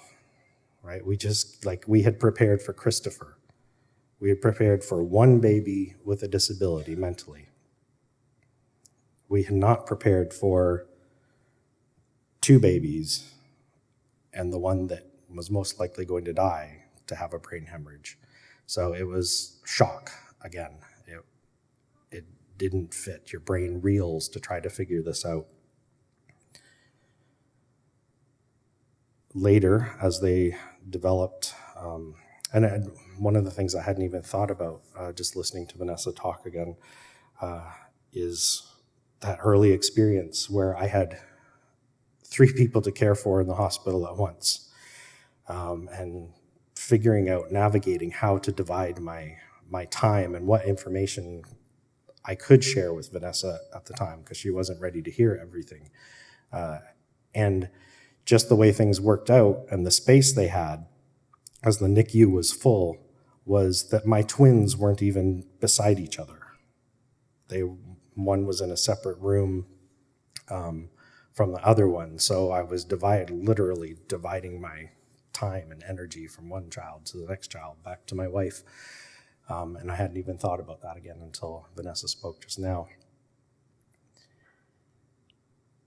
right? We had prepared for Christopher. We had prepared for one baby with a disability mentally. We had not prepared for 2 babies and the one that was most likely going to die to have a brain hemorrhage. So it was shock again. It didn't fit. Your brain reels to try to figure this out. Later, as they developed, and one of the things I hadn't even thought about, just listening to Vanessa talk again, is that early experience where I had 3 people to care for in the hospital at once, and figuring out, navigating how to divide my time and what information I could share with Vanessa at the time because she wasn't ready to hear everything. And just the way things worked out and the space they had as the NICU was full was that my twins weren't even beside each other. One was in a separate room from the other one. So I was literally dividing my time and energy from one child to the next child, back to my wife. And I hadn't even thought about that again until Vanessa spoke just now.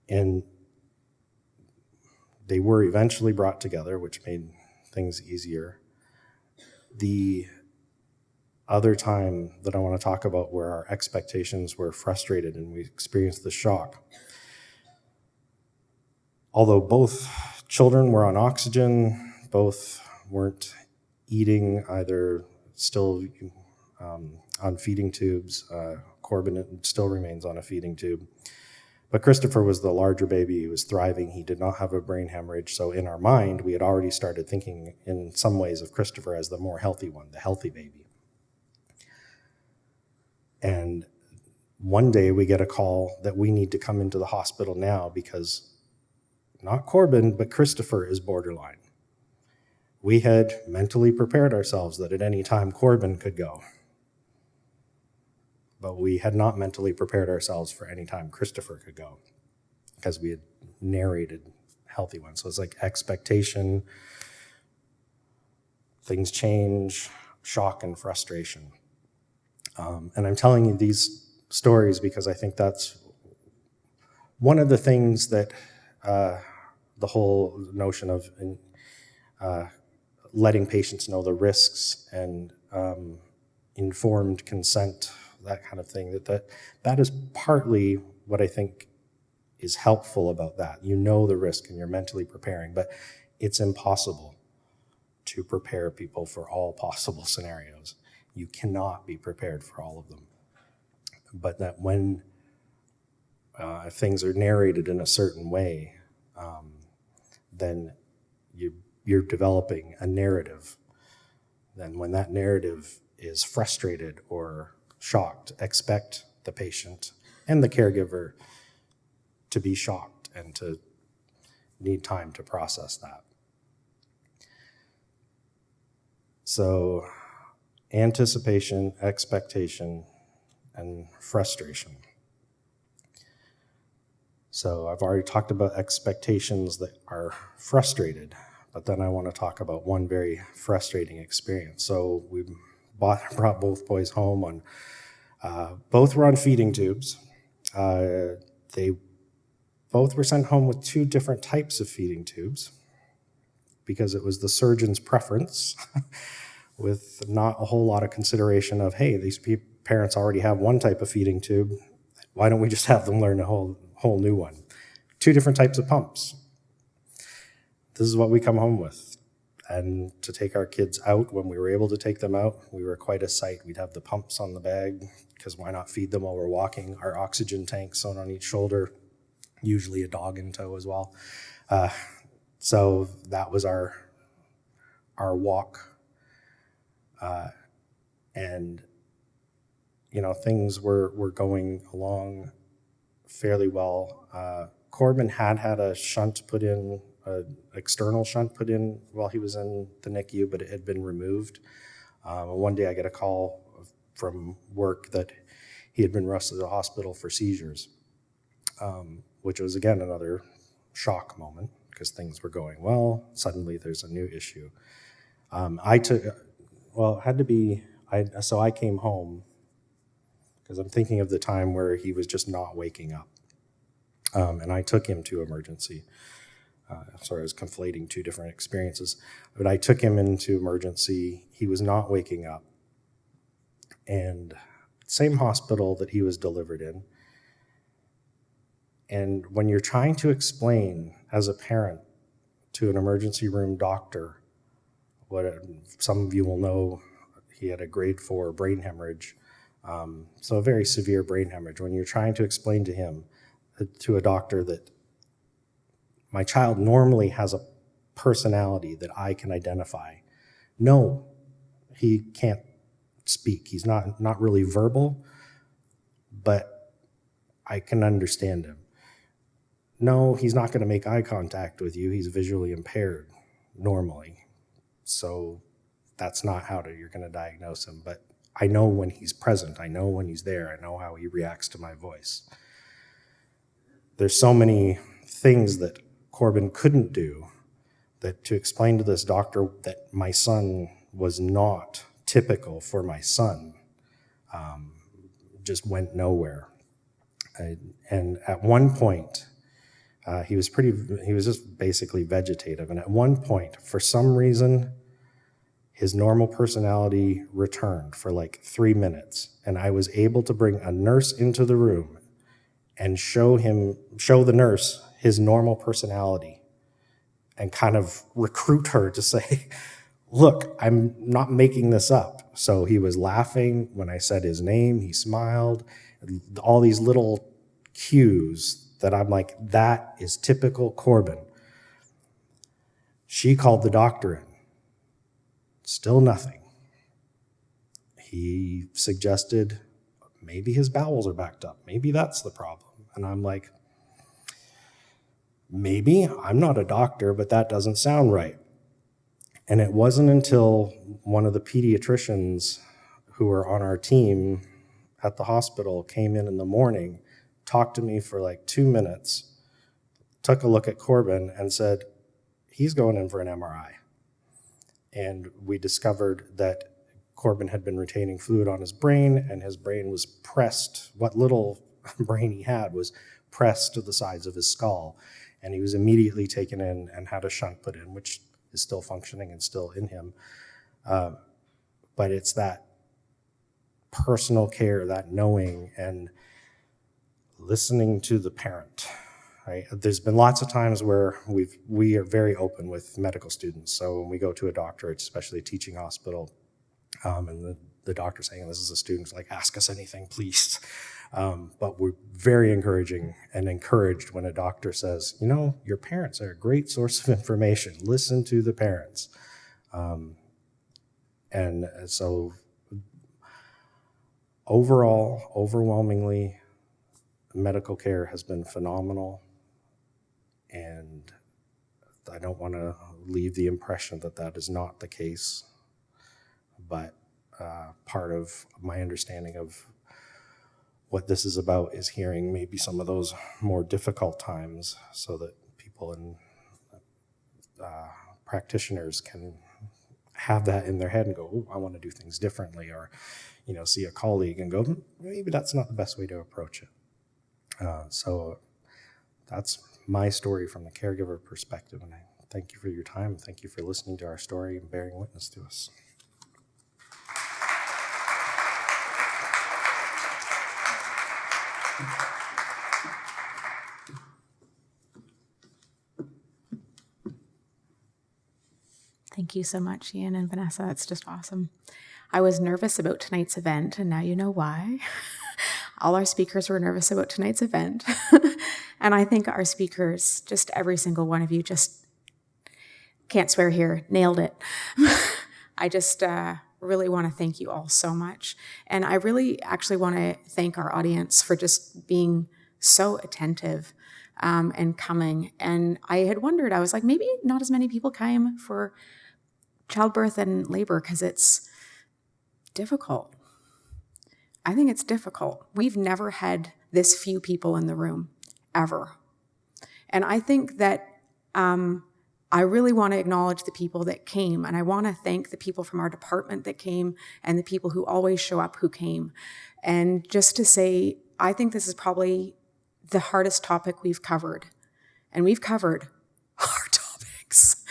And they were eventually brought together, which made things easier. The other time that I want to talk about where our expectations were frustrated and we experienced the shock. Although both children were on oxygen, both weren't eating, either still on feeding tubes. Corbin still remains on a feeding tube. But Christopher was the larger baby. He was thriving. He did not have a brain hemorrhage. So in our mind, we had already started thinking in some ways of Christopher as the more healthy one, the healthy baby. And one day we get a call that we need to come into the hospital now because not Corbin, but Christopher is borderline. We had mentally prepared ourselves that at any time Corbin could go. But we had not mentally prepared ourselves for any time Christopher could go because we had narrated healthy ones. So it's like expectation, things change, shock and frustration. And I'm telling you these stories because I think that's one of the things that the whole notion of letting patients know the risks and informed consent, that kind of thing, that is partly what I think is helpful about that. You know the risk and you're mentally preparing, but it's impossible to prepare people for all possible scenarios. You cannot be prepared for all of them. But that when things are narrated in a certain way, then you're developing a narrative. Then when that narrative is frustrated or shocked, expect the patient and the caregiver to be shocked and to need time to process that. So anticipation, expectation, and frustration. So I've already talked about expectations that are frustrated, but then I want to talk about one very frustrating experience. So we brought both boys home both were on feeding tubes. They both were sent home with 2 different types of feeding tubes because it was the surgeon's preference with not a whole lot of consideration of, hey, these parents already have one type of feeding tube. Why don't we just have them learn a whole new one? 2 different types of pumps. This is what we come home with. And to take our kids out, when we were able to take them out, we were quite a sight. We'd have the pumps on the bag, because why not feed them while we're walking? Our oxygen tanks sewn on each shoulder, usually a dog in tow as well. So that was our walk. And, things were going along fairly well. Corbin had a shunt put in, an external shunt put in while he was in the NICU, but it had been removed. One day I get a call from work that he had been rushed to the hospital for seizures, which was, again, another shock moment because things were going well. Suddenly there's a new issue. I came home because I'm thinking of the time where he was just not waking up. And I took him to emergency. Sorry, I was conflating 2 different experiences. But I took him into emergency. He was not waking up. And same hospital that he was delivered in. And when you're trying to explain as a parent to an emergency room doctor, what some of you will know, he had a grade 4 brain hemorrhage, so a very severe brain hemorrhage. When you're trying to explain to him, to a doctor, that my child normally has a personality that I can identify. No, he can't speak. He's not really verbal, but I can understand him. No, he's not going to make eye contact with you. He's visually impaired normally. So that's not how you're going to diagnose him. But I know when he's present. I know when he's there. I know how he reacts to my voice. There's so many things that Corbin couldn't do that to explain to this doctor that my son was not typical for my son just went nowhere. And at one point, he was just basically vegetative. And at one point, for some reason, his normal personality returned for like 3 minutes. And I was able to bring a nurse into the room and show the nurse his normal personality and kind of recruit her to say, look, I'm not making this up. So he was laughing when I said his name. He smiled. All these little cues that I'm like, that is typical Corbin. She called the doctor in. Still nothing. He suggested maybe his bowels are backed up. Maybe that's the problem. And I'm like, maybe. I'm not a doctor, but that doesn't sound right. And it wasn't until one of the pediatricians who were on our team at the hospital came in the morning, talked to me for like 2 minutes, took a look at Corbin and said, he's going in for an MRI. And we discovered that Corbin had been retaining fluid on his brain, and his brain was pressed. What little brain he had was pressed to the sides of his skull. And he was immediately taken in and had a shunt put in, which is still functioning and still in him. But it's that personal care, that knowing and listening to the parent. Right? There's been lots of times where we are very open with medical students. So when we go to a doctor, especially a teaching hospital, and the doctor saying, this is a student, like, ask us anything, please. But we're very encouraging and encouraged when a doctor says, your parents are a great source of information. Listen to the parents. And so overall, overwhelmingly, medical care has been phenomenal. And I don't want to leave the impression that that is not the case. But part of my understanding of what this is about is hearing maybe some of those more difficult times so that people and practitioners can have that in their head and go, oh, I want to do things differently, or see a colleague and go, maybe that's not the best way to approach it. So that's my story from the caregiver perspective, and I thank you for your time. Thank you for listening to our story and bearing witness to us. Thank you so much, Ian and Vanessa. It's just awesome. I was nervous about tonight's event, and now you know why. All our speakers were nervous about tonight's event. And I think our speakers, just every single one of you, just can't swear here, nailed it. I just really want to thank you all so much. And I really actually want to thank our audience for just being so attentive and coming. And I had wondered, I was like, maybe not as many people came for childbirth and labor because it's difficult. I think it's difficult. We've never had this few people in the room, ever. And I think that I really want to acknowledge the people that came, and I want to thank the people from our department that came and the people who always show up who came. And just to say, I think this is probably the hardest topic we've covered. And we've covered hard topics.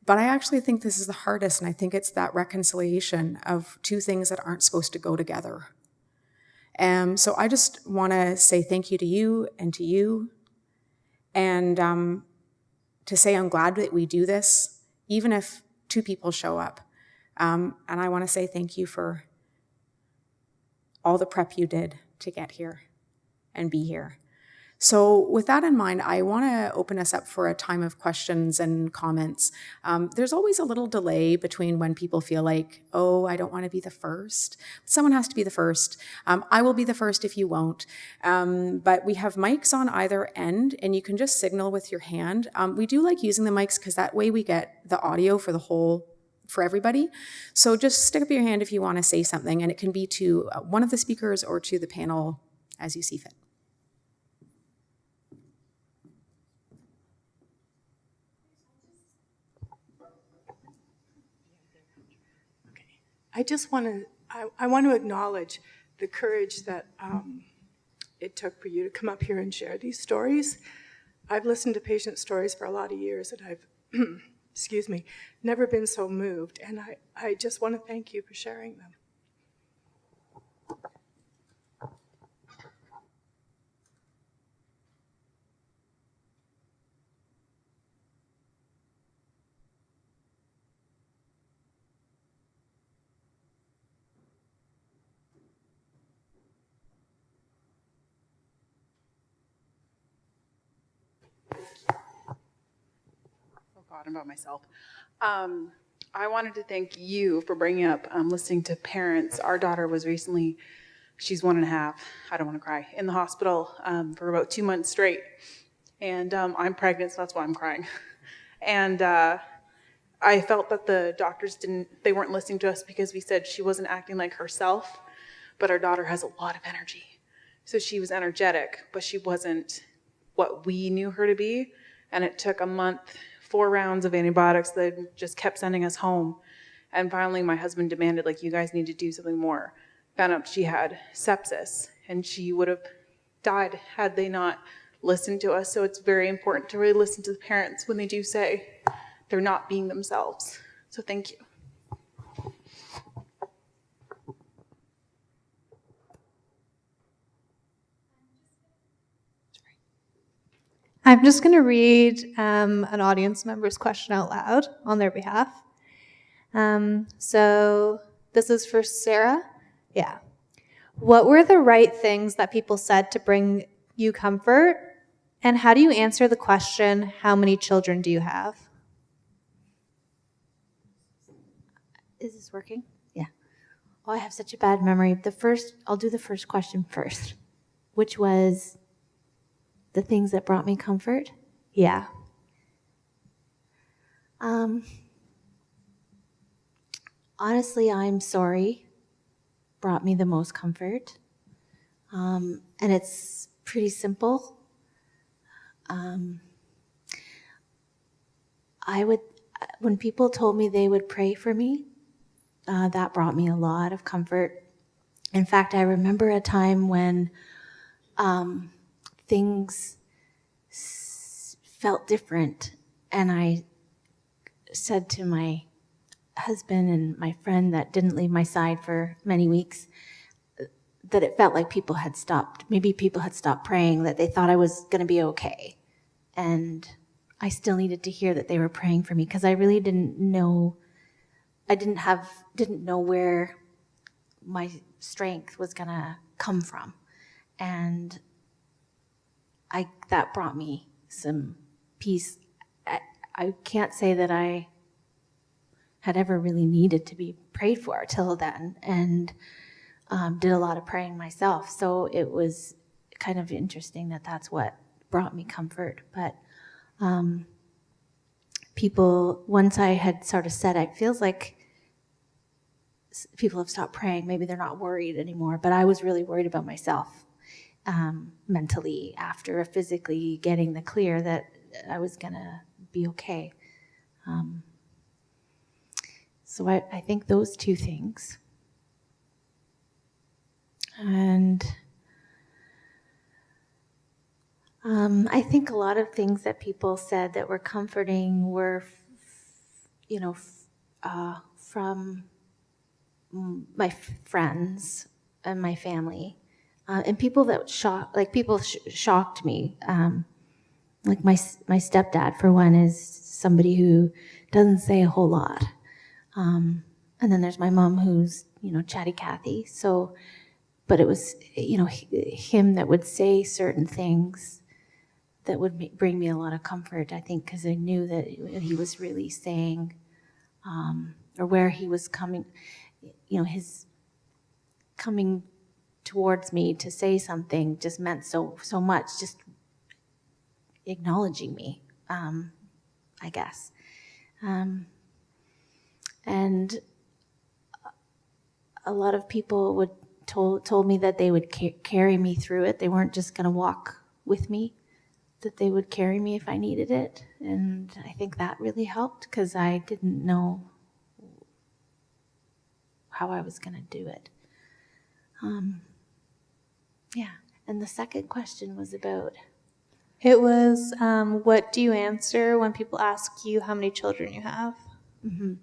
But I actually think this is the hardest, and I think it's that reconciliation of two things that aren't supposed to go together. So I just want to say thank you to you, and to say I'm glad that we do this, even if 2 people show up. And I want to say thank you for all the prep you did to get here and be here. So with that in mind, I want to open us up for a time of questions and comments. There's always a little delay between when people feel like, oh, I don't want to be the first. Someone has to be the first. I will be the first if you won't. But we have mics on either end, and you can just signal with your hand. We do like using the mics because that way we get the audio for everybody. So just stick up your hand if you want to say something, and it can be to one of the speakers or to the panel as you see fit. I just want to, I want to acknowledge the courage that it took for you to come up here and share these stories. I've listened to patient stories for a lot of years, and I've, excuse me, never been so moved, and I just want to thank you for sharing them. Forgotten about myself. I wanted to thank you for bringing up listening to parents. Our daughter was recently, she's 1.5, I don't want to cry, in the hospital for about 2 months straight. And I'm pregnant, so that's why I'm crying. And I felt that the doctors they weren't listening to us because we said she wasn't acting like herself, but our daughter has a lot of energy. So she was energetic, but she wasn't what we knew her to be. And it took a month, 4 rounds of antibiotics that just kept sending us home. And finally, my husband demanded, like, you guys need to do something more. Found out she had sepsis, and she would have died had they not listened to us. So it's very important to really listen to the parents when they do say they're not being themselves. So thank you. I'm just going to read an audience member's question out loud on their behalf. So this is for Sarah. Yeah. What were the right things that people said to bring you comfort? And how do you answer the question, how many children do you have? Is this working? Yeah. Oh, I have such a bad memory. I'll do the first question first, which was the things that brought me comfort. Yeah. Honestly, I'm sorry brought me the most comfort. And it's pretty simple. When people told me they would pray for me, that brought me a lot of comfort. In fact, I remember a time when things felt different, and I said to my husband and my friend that didn't leave my side for many weeks that it felt like people had stopped praying, that they thought I was going to be okay. And I still needed to hear that they were praying for me, because I really didn't know where my strength was going to come from. And that brought me some peace. I can't say that I had ever really needed to be prayed for till then, and did a lot of praying myself. So it was kind of interesting that that's what brought me comfort. But people, once I had sort of said, it feels like people have stopped praying. Maybe they're not worried anymore. But I was really worried about myself mentally after physically getting the clear that I was going to be okay. So I think those two things. And I think a lot of things that people said that were comforting were, from my friends and my family, and people that shocked me. Like my stepdad, for one, is somebody who doesn't say a whole lot. And then there's my mom, who's, chatty Cathy. So, but it was, him that would say certain things that would bring me a lot of comfort, I think, because I knew that he was really saying, or where he was coming, his coming towards me to say something just meant so much, just acknowledging me, I guess. And a lot of people told me that they would carry me through it. They weren't just going to walk with me, that they would carry me if I needed it. And I think that really helped because I didn't know how I was going to do it. Yeah. And the second question was about? It was, what do you answer when people ask you how many children you have? Mm-hmm.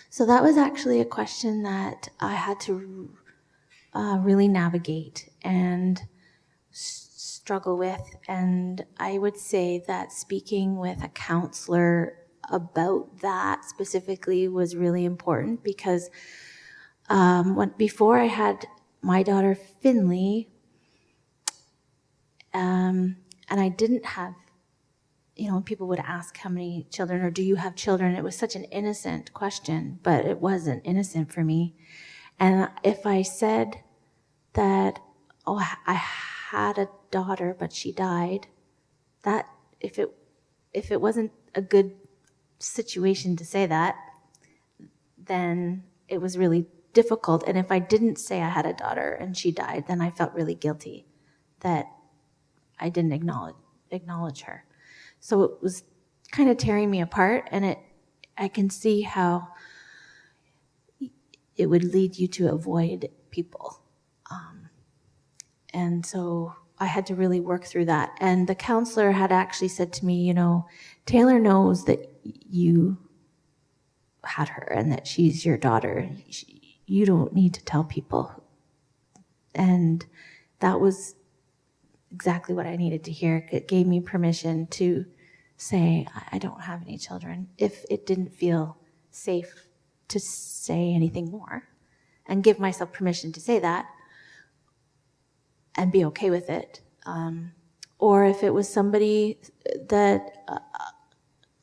So that was actually a question that I had to really navigate and struggle with. And I would say that speaking with a counselor about that specifically was really important because before I had my daughter Finley, and I didn't have, when people would ask how many children or do you have children, it was such an innocent question, but it wasn't innocent for me. And if I said that, I had a daughter, but she died, that if it wasn't a good situation to say that, then it was really difficult. And if I didn't say I had a daughter and she died, then I felt really guilty that I didn't acknowledge her. So it was kind of tearing me apart, and I can see how it would lead you to avoid people. And so I had to really work through that. And the counselor had actually said to me, Taylor knows that you had her and that she's your daughter. You don't need to tell people. And that was exactly what I needed to hear. It gave me permission to say, I don't have any children, if it didn't feel safe to say anything more, and give myself permission to say that and be okay with it. Or if it was somebody that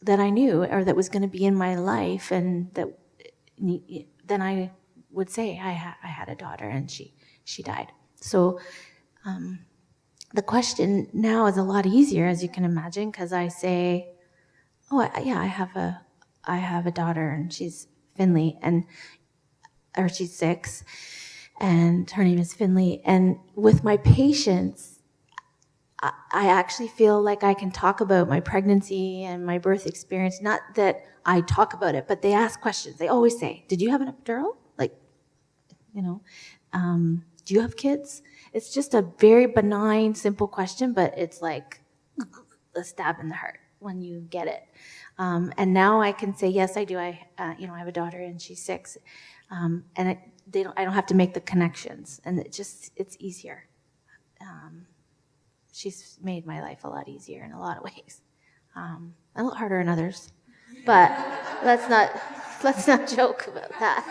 I knew or that was going to be in my life, and then I would say I had a daughter and she died. So the question now is a lot easier, as you can imagine, because I say, I have a daughter and she's Finley, or she's 6, and her name is Finley. And with my patients, I actually feel like I can talk about my pregnancy and my birth experience. Not that I talk about it, but they ask questions. They always say, "Did you have an epidural? Do you have kids?" It's just a very benign, simple question, but it's like a stab in the heart when you get it. And now I can say, yes, I do. I have a daughter and she's 6, and I don't have to make the connections, and it's easier. She's made my life a lot easier in a lot of ways, a lot harder in others, but let's not joke about that.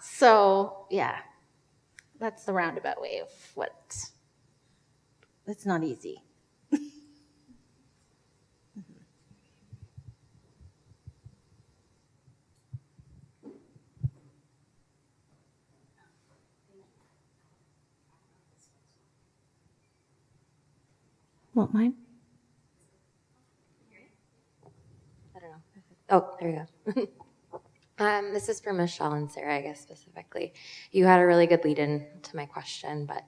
So yeah, that's the roundabout way of it's not easy. Want mine? I don't know. Oh, there you go. This is for Michelle and Sarah, I guess, specifically. You had a really good lead-in to my question, but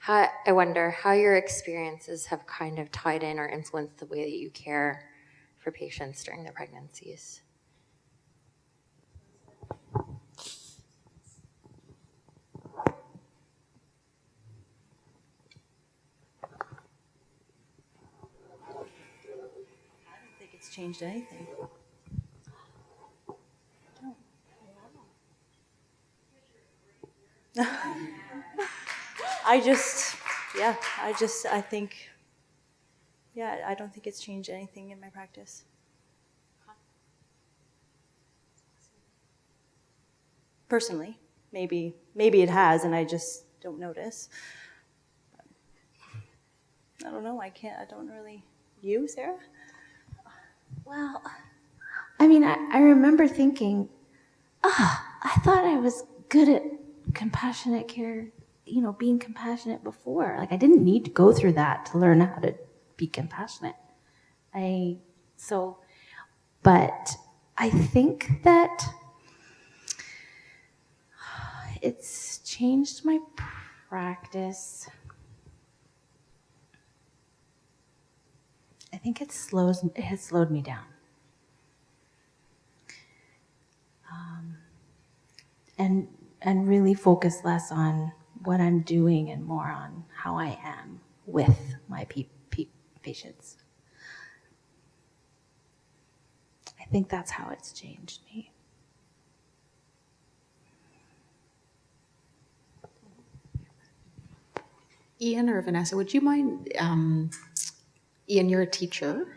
I wonder how your experiences have kind of tied in or influenced the way that you care for patients during their pregnancies. I don't think it's changed anything. I don't think it's changed anything in my practice. Personally, maybe it has, and I just don't notice. I don't know. I don't really. You, Sarah? Well, I mean, I remember thinking, I thought I was good at compassionate care, being compassionate before. Like, I didn't need to go through that to learn how to be compassionate. But I think that it's changed my practice. I think it has slowed me down. And really focus less on what I'm doing and more on how I am with my patients. I think that's how it's changed me. Ian or Vanessa, would you mind, Ian, you're a teacher.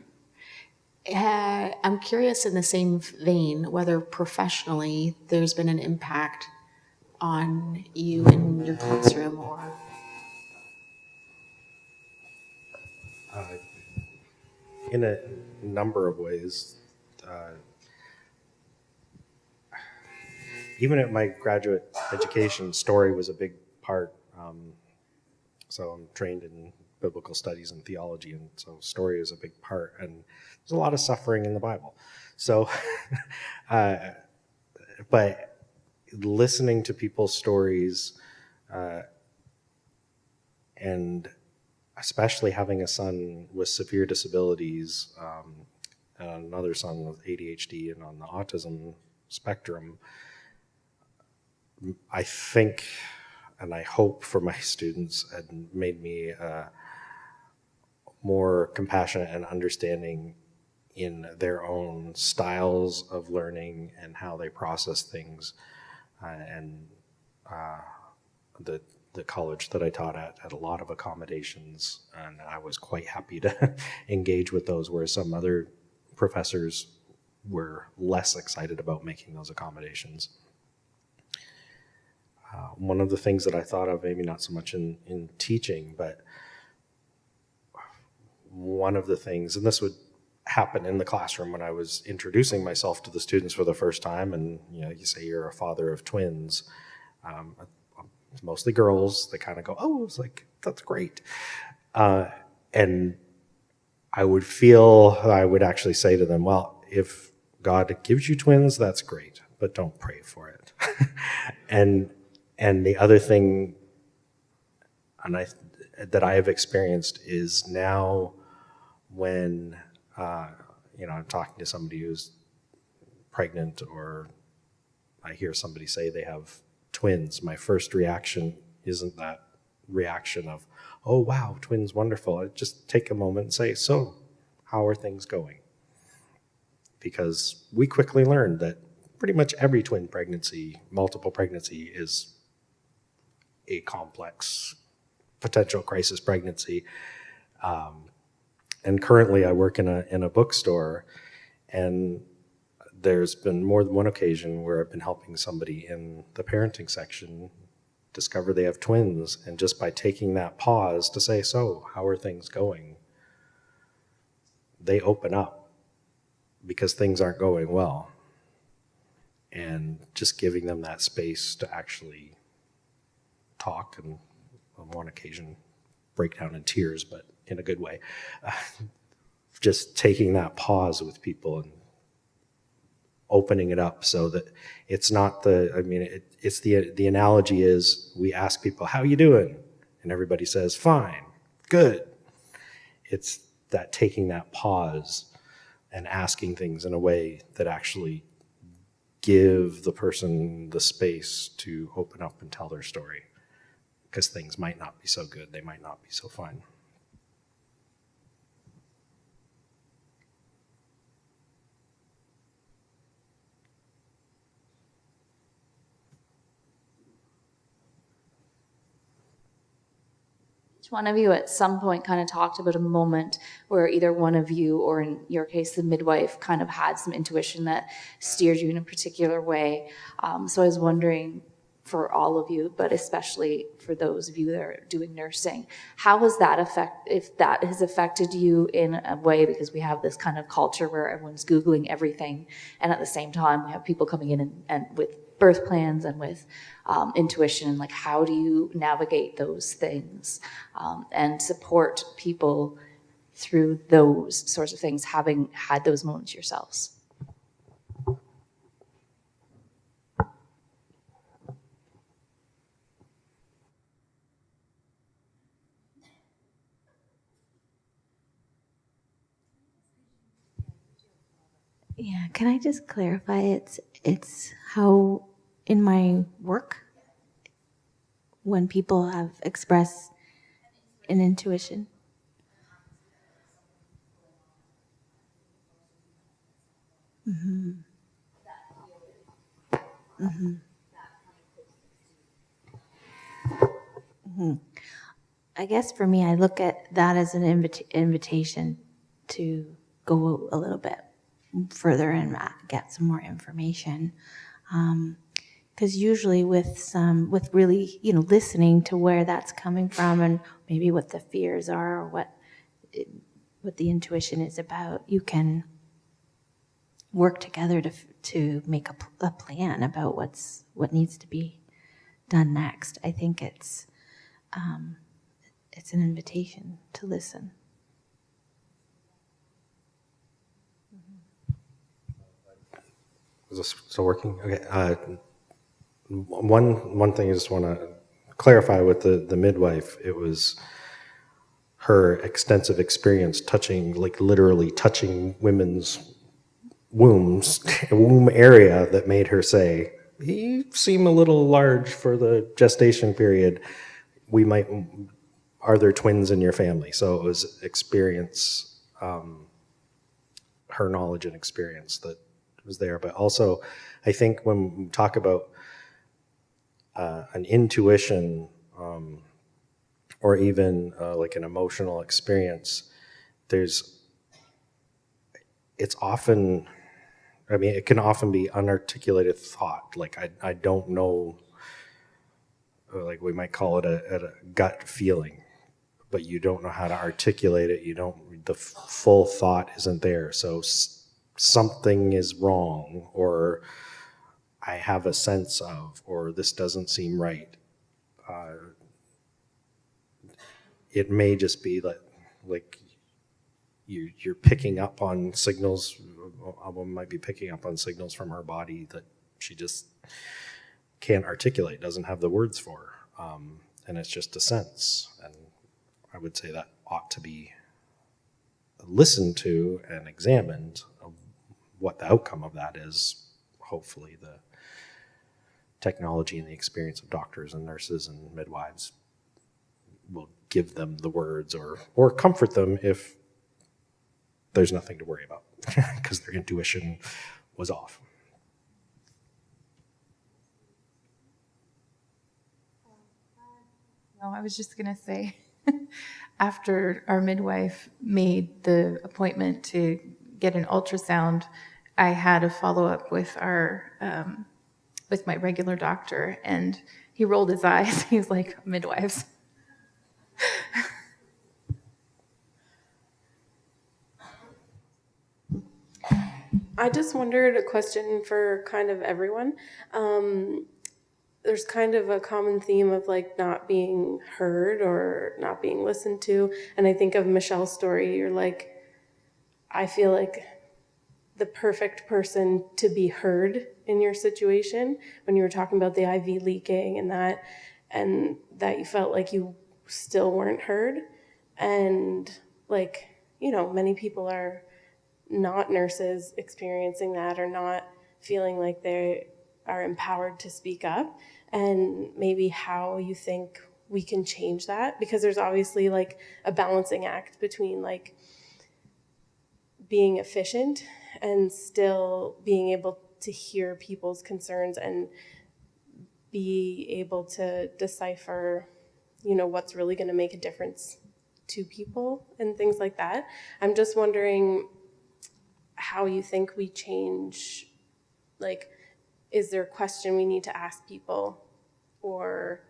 I'm curious in the same vein whether professionally there's been an impact on you in your classroom or... In a number of ways. Even at my graduate education, story was a big part. So I'm trained in biblical studies and theology, and so story is a big part. And there's a lot of suffering in the Bible. So, but listening to people's stories, and especially having a son with severe disabilities, and another son with ADHD and on the autism spectrum, I think, and I hope for my students, had made me more compassionate and understanding in their own styles of learning and how they process things. The college that I taught at had a lot of accommodations, and I was quite happy to engage with those, whereas some other professors were less excited about making those accommodations. One of the things that I thought of, maybe not so much in teaching, but one of the things, and this would happen in the classroom when I was introducing myself to the students for the first time, and you say you're a father of twins, mostly girls, they kind of go, oh, it's like, that's great. And I would actually say to them, well, if God gives you twins, that's great, but don't pray for it. And the other thing that I have experienced is now when I'm talking to somebody who's pregnant, or I hear somebody say they have twins, my first reaction isn't that reaction of, oh wow, twins, wonderful. I just take a moment and say, so how are things going? Because we quickly learned that pretty much every twin pregnancy, multiple pregnancy, is a complex potential crisis pregnancy. And currently I work in a bookstore, and there's been more than one occasion where I've been helping somebody in the parenting section discover they have twins, and just by taking that pause to say, so how are things going, they open up because things aren't going well. And just giving them that space to actually talk, and on one occasion break down in tears, but in a good way. Just taking that pause with people and opening it up so that it's not it's the analogy is, we ask people, how you doing? And everybody says, fine, good. It's that taking that pause and asking things in a way that actually give the person the space to open up and tell their story, because things might not be so good, they might not be so fun. Each one of you at some point kind of talked about a moment where either one of you, or in your case, the midwife, kind of had some intuition that steered you in a particular way. So I was wondering, for all of you, but especially for those of you that are doing nursing. How has that if that has affected you in a way, because we have this kind of culture where everyone's Googling everything, and at the same time we have people coming in and with birth plans and with intuition, like how do you navigate those things and support people through those sorts of things, having had those moments yourselves? Yeah, can I just clarify? It's how in my work, when people have expressed an intuition. Mm-hmm. Mm-hmm. Mm-hmm. I guess for me, I look at that as an invitation to go a little bit further and get some more information. Because usually with really, listening to where that's coming from and maybe what the fears are or what the intuition is about, you can work together to make a plan about what needs to be done next. I think it's an invitation to listen. Is this still working? Okay. One thing I just want to clarify with the midwife, it was her extensive experience touching, like literally touching women's wombs, womb area, that made her say, "You seem a little large for the gestation period. Are there twins in your family?" So it was experience, her knowledge and experience that was there. But also, I think when we talk about an intuition, or even like an emotional experience, it's often, I mean, it can often be unarticulated thought. Like, I don't know, like we might call it a gut feeling, but you don't know how to articulate it. The full thought isn't there. So something is wrong, or I have a sense of, or this doesn't seem right. It may just be like you're picking up on signals. A woman might be picking up on signals from her body that she just can't articulate, doesn't have the words for, and it's just a sense. And I would say that ought to be listened to and examined. What the outcome of that is, hopefully the technology and the experience of doctors and nurses and midwives will give them the words or comfort them if there's nothing to worry about because their intuition was off. No, I was just going to say, after our midwife made the appointment to get an ultrasound, I had a follow-up with with my regular doctor, and he rolled his eyes. He was like, "Midwives." I just wondered a question for kind of everyone. There's kind of a common theme of like not being heard or not being listened to. And I think of Michelle's story. You're like, I feel like the perfect person to be heard in your situation when you were talking about the IV leaking and that you felt like you still weren't heard. And like, many people are not nurses experiencing that or not feeling like they are empowered to speak up, and maybe how you think we can change that, because there's obviously like a balancing act between like being efficient and still being able to hear people's concerns and be able to decipher, what's really going to make a difference to people and things like that. I'm just wondering how you think we change, like, is there a question we need to ask people or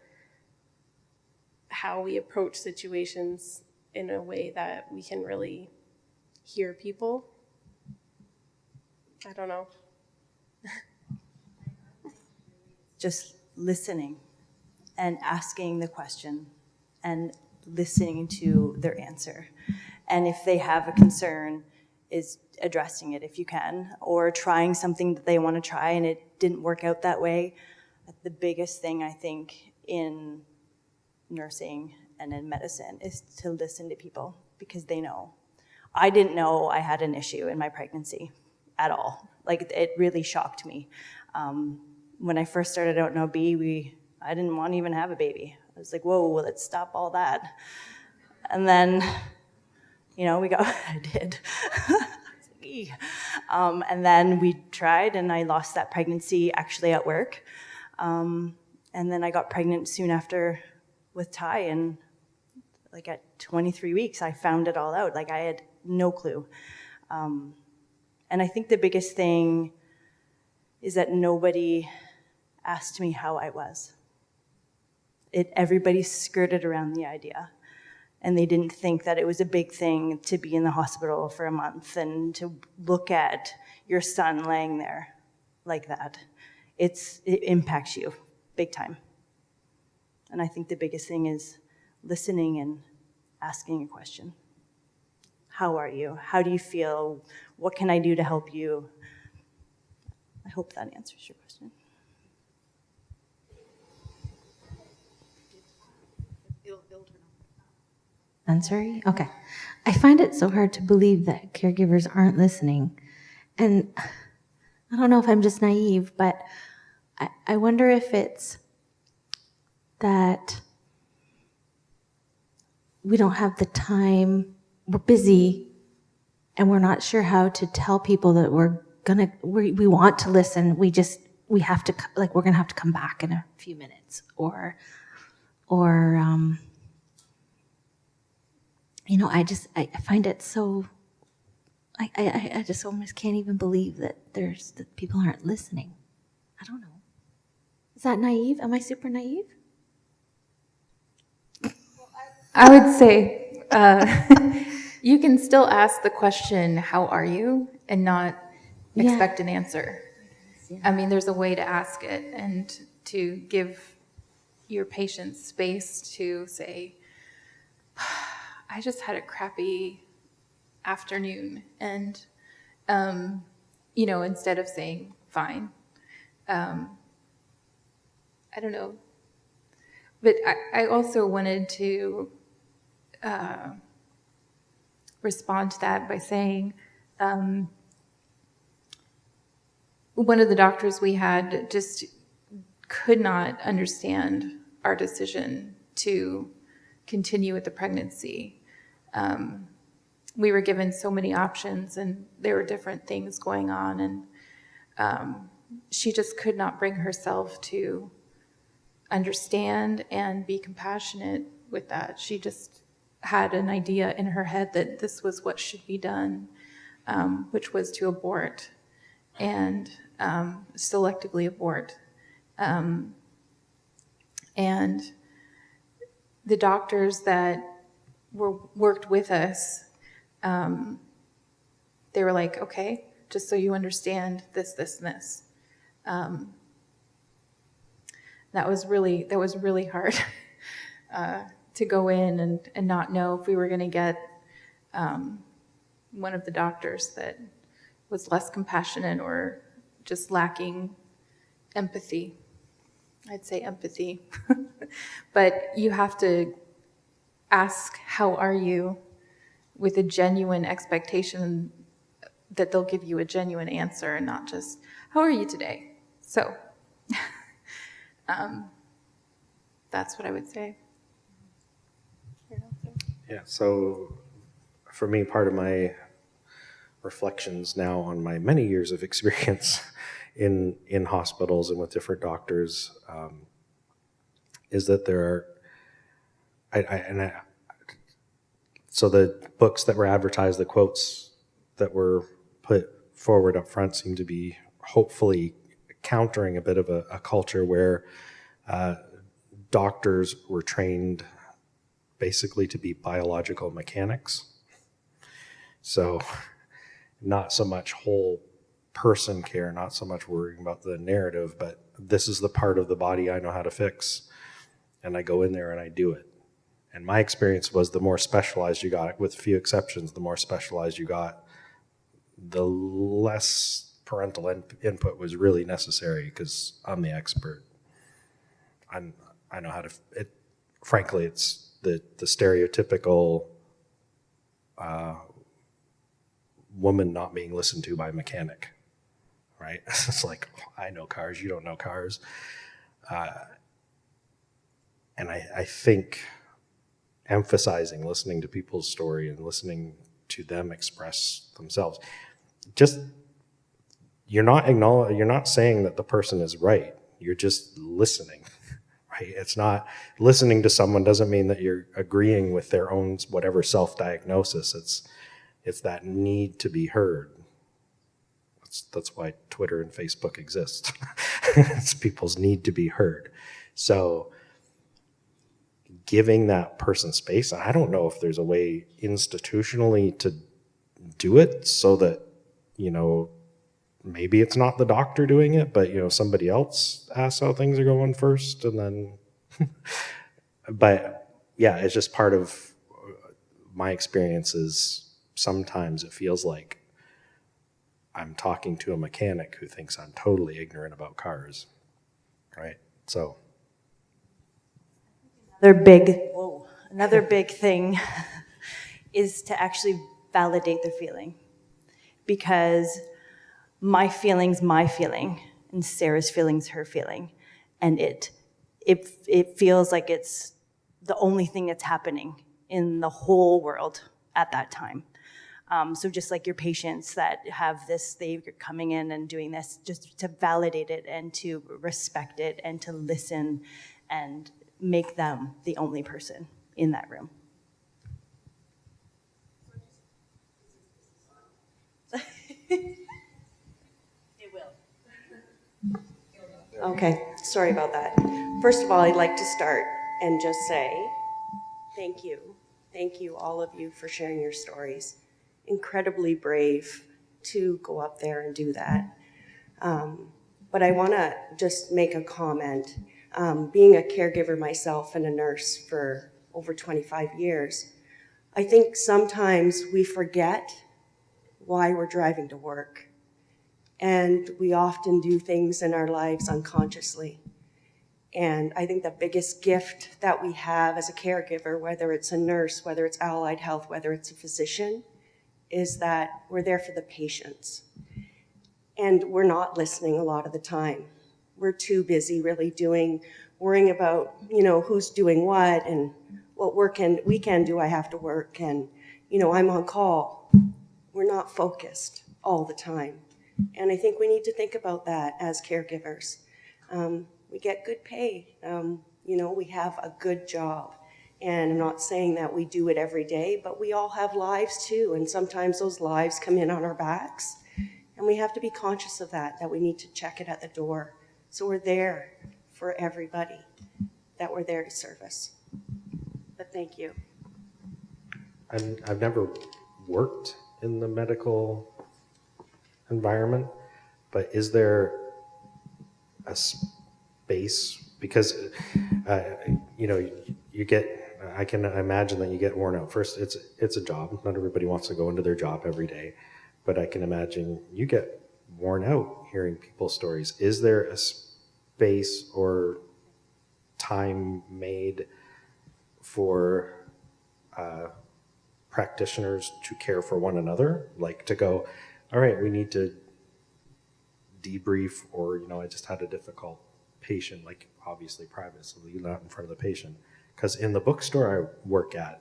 how we approach situations in a way that we can really hear people. I don't know. Just listening and asking the question and listening to their answer. And if they have a concern, is addressing it if you can, or trying something that they want to try and it didn't work out that way. The biggest thing I think in nursing and in medicine is to listen to people because they know. I didn't know I had an issue in my pregnancy at all. Like, it really shocked me. When I first started out in OB, I didn't want to even have a baby. I was like, whoa, well, let's stop all that. And then, we got, I did. And then we tried, and I lost that pregnancy actually at work. And then I got pregnant soon after with Ty, and like at 23 weeks, I found it all out. Like, I had no clue. And I think the biggest thing is that nobody asked me how I was. Everybody skirted around the idea, and they didn't think that it was a big thing to be in the hospital for a month and to look at your son laying there like that. It impacts you big time. And I think the biggest thing is listening and asking a question. How are you? How do you feel? What can I do to help you? I hope that answers your question. Answer? Okay. I find it so hard to believe that caregivers aren't listening. And I don't know if I'm just naive, but I wonder if it's that we don't have the time, we're busy, and we're not sure how to tell people that we want to listen. We have to, like, we're gonna have to come back in a few minutes, or I find it so, I just almost can't even believe that that people aren't listening. I don't know. Is that naive? Am I super naive? I would say you can still ask the question, how are you, and not expect an answer. I mean, there's a way to ask it and to give your patient space to say, I just had a crappy afternoon. And, instead of saying, fine. I don't know. But I also wanted to respond to that by saying, one of the doctors we had just could not understand our decision to continue with the pregnancy. We were given so many options, and there were different things going on, and she just could not bring herself to understand and be compassionate with that. She just had an idea in her head that this was what should be done, which was to abort and selectively abort. And the doctors that worked with us, they were like, okay, just so you understand this, this, and this. That was really hard to go in and not know if we were going to get one of the doctors that was less compassionate or just lacking empathy. I'd say empathy. But you have to ask, how are you, with a genuine expectation that they'll give you a genuine answer and not just, how are you today? So that's what I would say. Yeah, so for me, part of my reflections now on my many years of experience in hospitals and with different doctors is that there are, so the books that were advertised, the quotes that were put forward up front seem to be hopefully countering a bit of a culture where doctors were trained basically to be biological mechanics. So not so much whole person care, not so much worrying about the narrative, but this is the part of the body I know how to fix. And I go in there and I do it. And my experience was the more specialized you got, with few exceptions, the more specialized you got, the less parental input was really necessary, because I'm the expert. I know how to, frankly, it's the stereotypical woman not being listened to by a mechanic, right? It's like, oh, I know cars, you don't know cars. And I think emphasizing listening to people's story and listening to them express themselves, just, you're not saying that the person is right. You're just listening, right? It's not, listening to someone doesn't mean that you're agreeing with their own whatever self-diagnosis. It's that need to be heard. That's why Twitter and Facebook exist. It's people's need to be heard. So giving that person space, I don't know if there's a way institutionally to do it so that, maybe it's not the doctor doing it, but, somebody else asks how things are going first, and then, but yeah, it's just part of my experience is sometimes it feels like I'm talking to a mechanic who thinks I'm totally ignorant about cars, right? So. Another big thing is to actually validate the feeling, because my feeling's my feeling and Sarah's feeling's her feeling, and it feels like it's the only thing that's happening in the whole world at that time. So just like your patients that have this, they're coming in and doing this, just to validate it and to respect it and to listen and make them the only person in that room. It will. Okay, sorry about that. First of all, I'd like to start and just say thank you. Thank you, all of you, for sharing your stories. Incredibly brave to go up there and do that. But I want to just make a comment. Being a caregiver myself and a nurse for over 25 years, I think sometimes we forget why we're driving to work. And we often do things in our lives unconsciously. And I think the biggest gift that we have as a caregiver, whether it's a nurse, whether it's allied health, whether it's a physician, is that we're there for the patients. And we're not listening a lot of the time. We're too busy really worrying about, who's doing what and what weekend do I have to work, and, I'm on call. We're not focused all the time. And I think we need to think about that as caregivers. We get good pay. We have a good job. And I'm not saying that we do it every day, but we all have lives too. And sometimes those lives come in on our backs. And we have to be conscious of that we need to check it at the door. So we're there for everybody, that we're there to service. But thank you. I've never worked in the medical environment, but is there a space, because you get, I can imagine that you get worn out. First, it's a job. Not everybody wants to go into their job every day, but I can imagine you get worn out hearing people's stories. Is there a space or time made for practitioners to care for one another, like to go, all right, we need to debrief, or I just had a difficult patient, like obviously private, so you're not in front of the patient. Because in the bookstore I work at,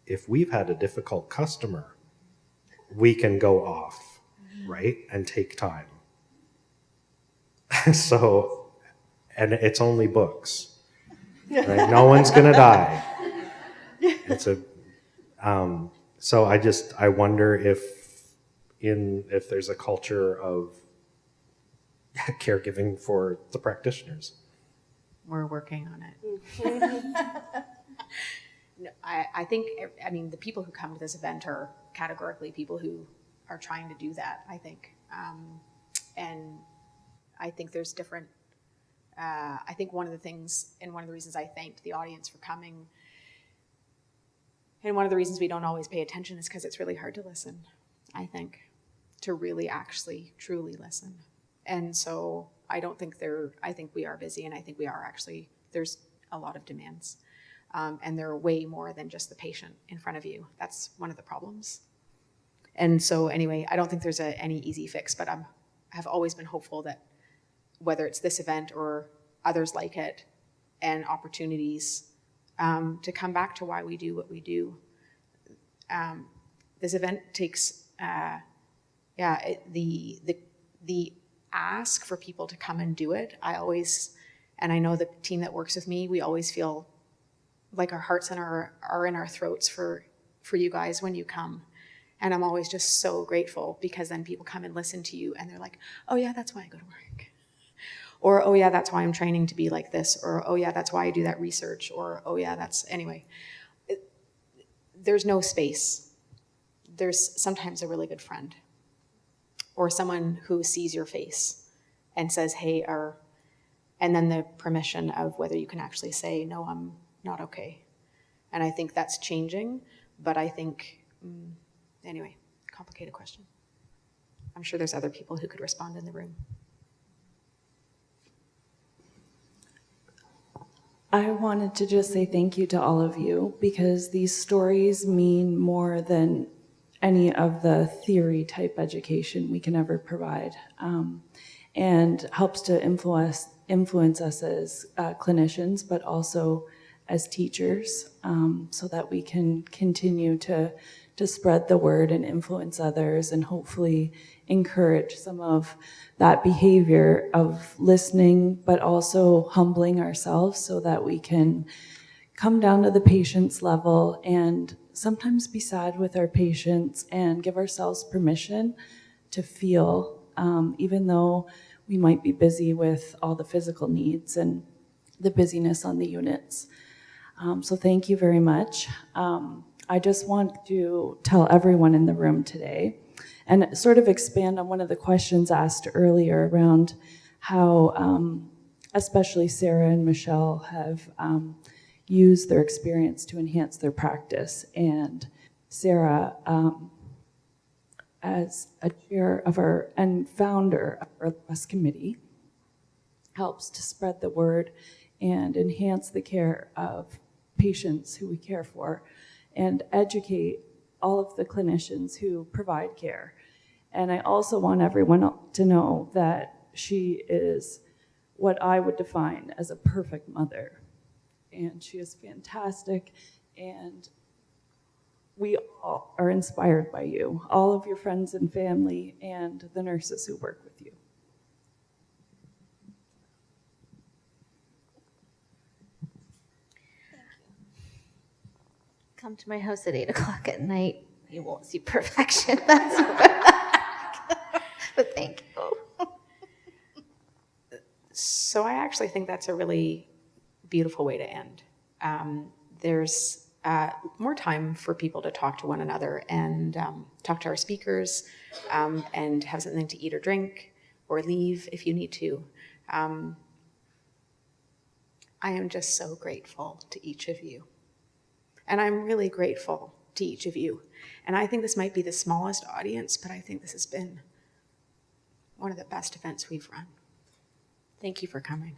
if we've had a difficult customer, we can go off, right, and take time. So, and it's only books, right? No one's gonna die. It's a so I wonder if there's a culture of caregiving for the practitioners. We're working on it. No, I think, I mean, the people who come to this event are categorically people who are trying to do that, I think. And I think there's different, I think one of the things, and one of the reasons I thanked the audience for coming, and one of the reasons we don't always pay attention is because it's really hard to listen, I think, to really actually truly listen. And so I don't think I think we are busy, and I think we are actually, there's a lot of demands. And there are way more than just the patient in front of you. That's one of the problems. And so anyway, I don't think there's any easy fix, but I have always been hopeful that whether it's this event or others like it and opportunities to come back to why we do what we do. This event takes, the ask for people to come and do it, and I know the team that works with me, we always feel like our hearts are in our throats for you guys when you come. And I'm always just so grateful, because then people come and listen to you and they're like, oh yeah, that's why I go to work. Or, oh yeah, that's why I'm training to be like this. Or, oh yeah, that's why I do that research. Or, oh yeah, anyway. There's no space. There's sometimes a really good friend or someone who sees your face and says, hey, and then the permission of whether you can actually say, no, I'm not okay. And I think that's changing, but I think, anyway, complicated question. I'm sure there's other people who could respond in the room. I wanted to just say thank you to all of you, because these stories mean more than any of the theory type education we can ever provide, and helps to influence us as clinicians, but also as teachers, so that we can continue to spread the word and influence others, and hopefully encourage some of that behavior of listening, but also humbling ourselves, so that we can come down to the patient's level and sometimes be sad with our patients and give ourselves permission to feel, even though we might be busy with all the physical needs and the busyness on the units. So thank you very much. I just want to tell everyone in the room today, and sort of expand on one of the questions asked earlier around how especially Sarah and Michelle have used their experience to enhance their practice. And Sarah, as a chair of and founder of our LUS committee, helps to spread the word and enhance the care of patients who we care for, and educate all of the clinicians who provide care. And I also want everyone to know that she is what I would define as a perfect mother. And she is fantastic, and we all are inspired by you, all of your friends and family, and the nurses who work with you. Come to my house at 8 o'clock at night. You won't see perfection. That's what but thank you. So I actually think that's a really beautiful way to end. There's more time for people to talk to one another and talk to our speakers, and have something to eat or drink, or leave if you need to. I am just so grateful to each of you. And I'm really grateful to each of you. And I think this might be the smallest audience, but I think this has been one of the best events we've run. Thank you for coming.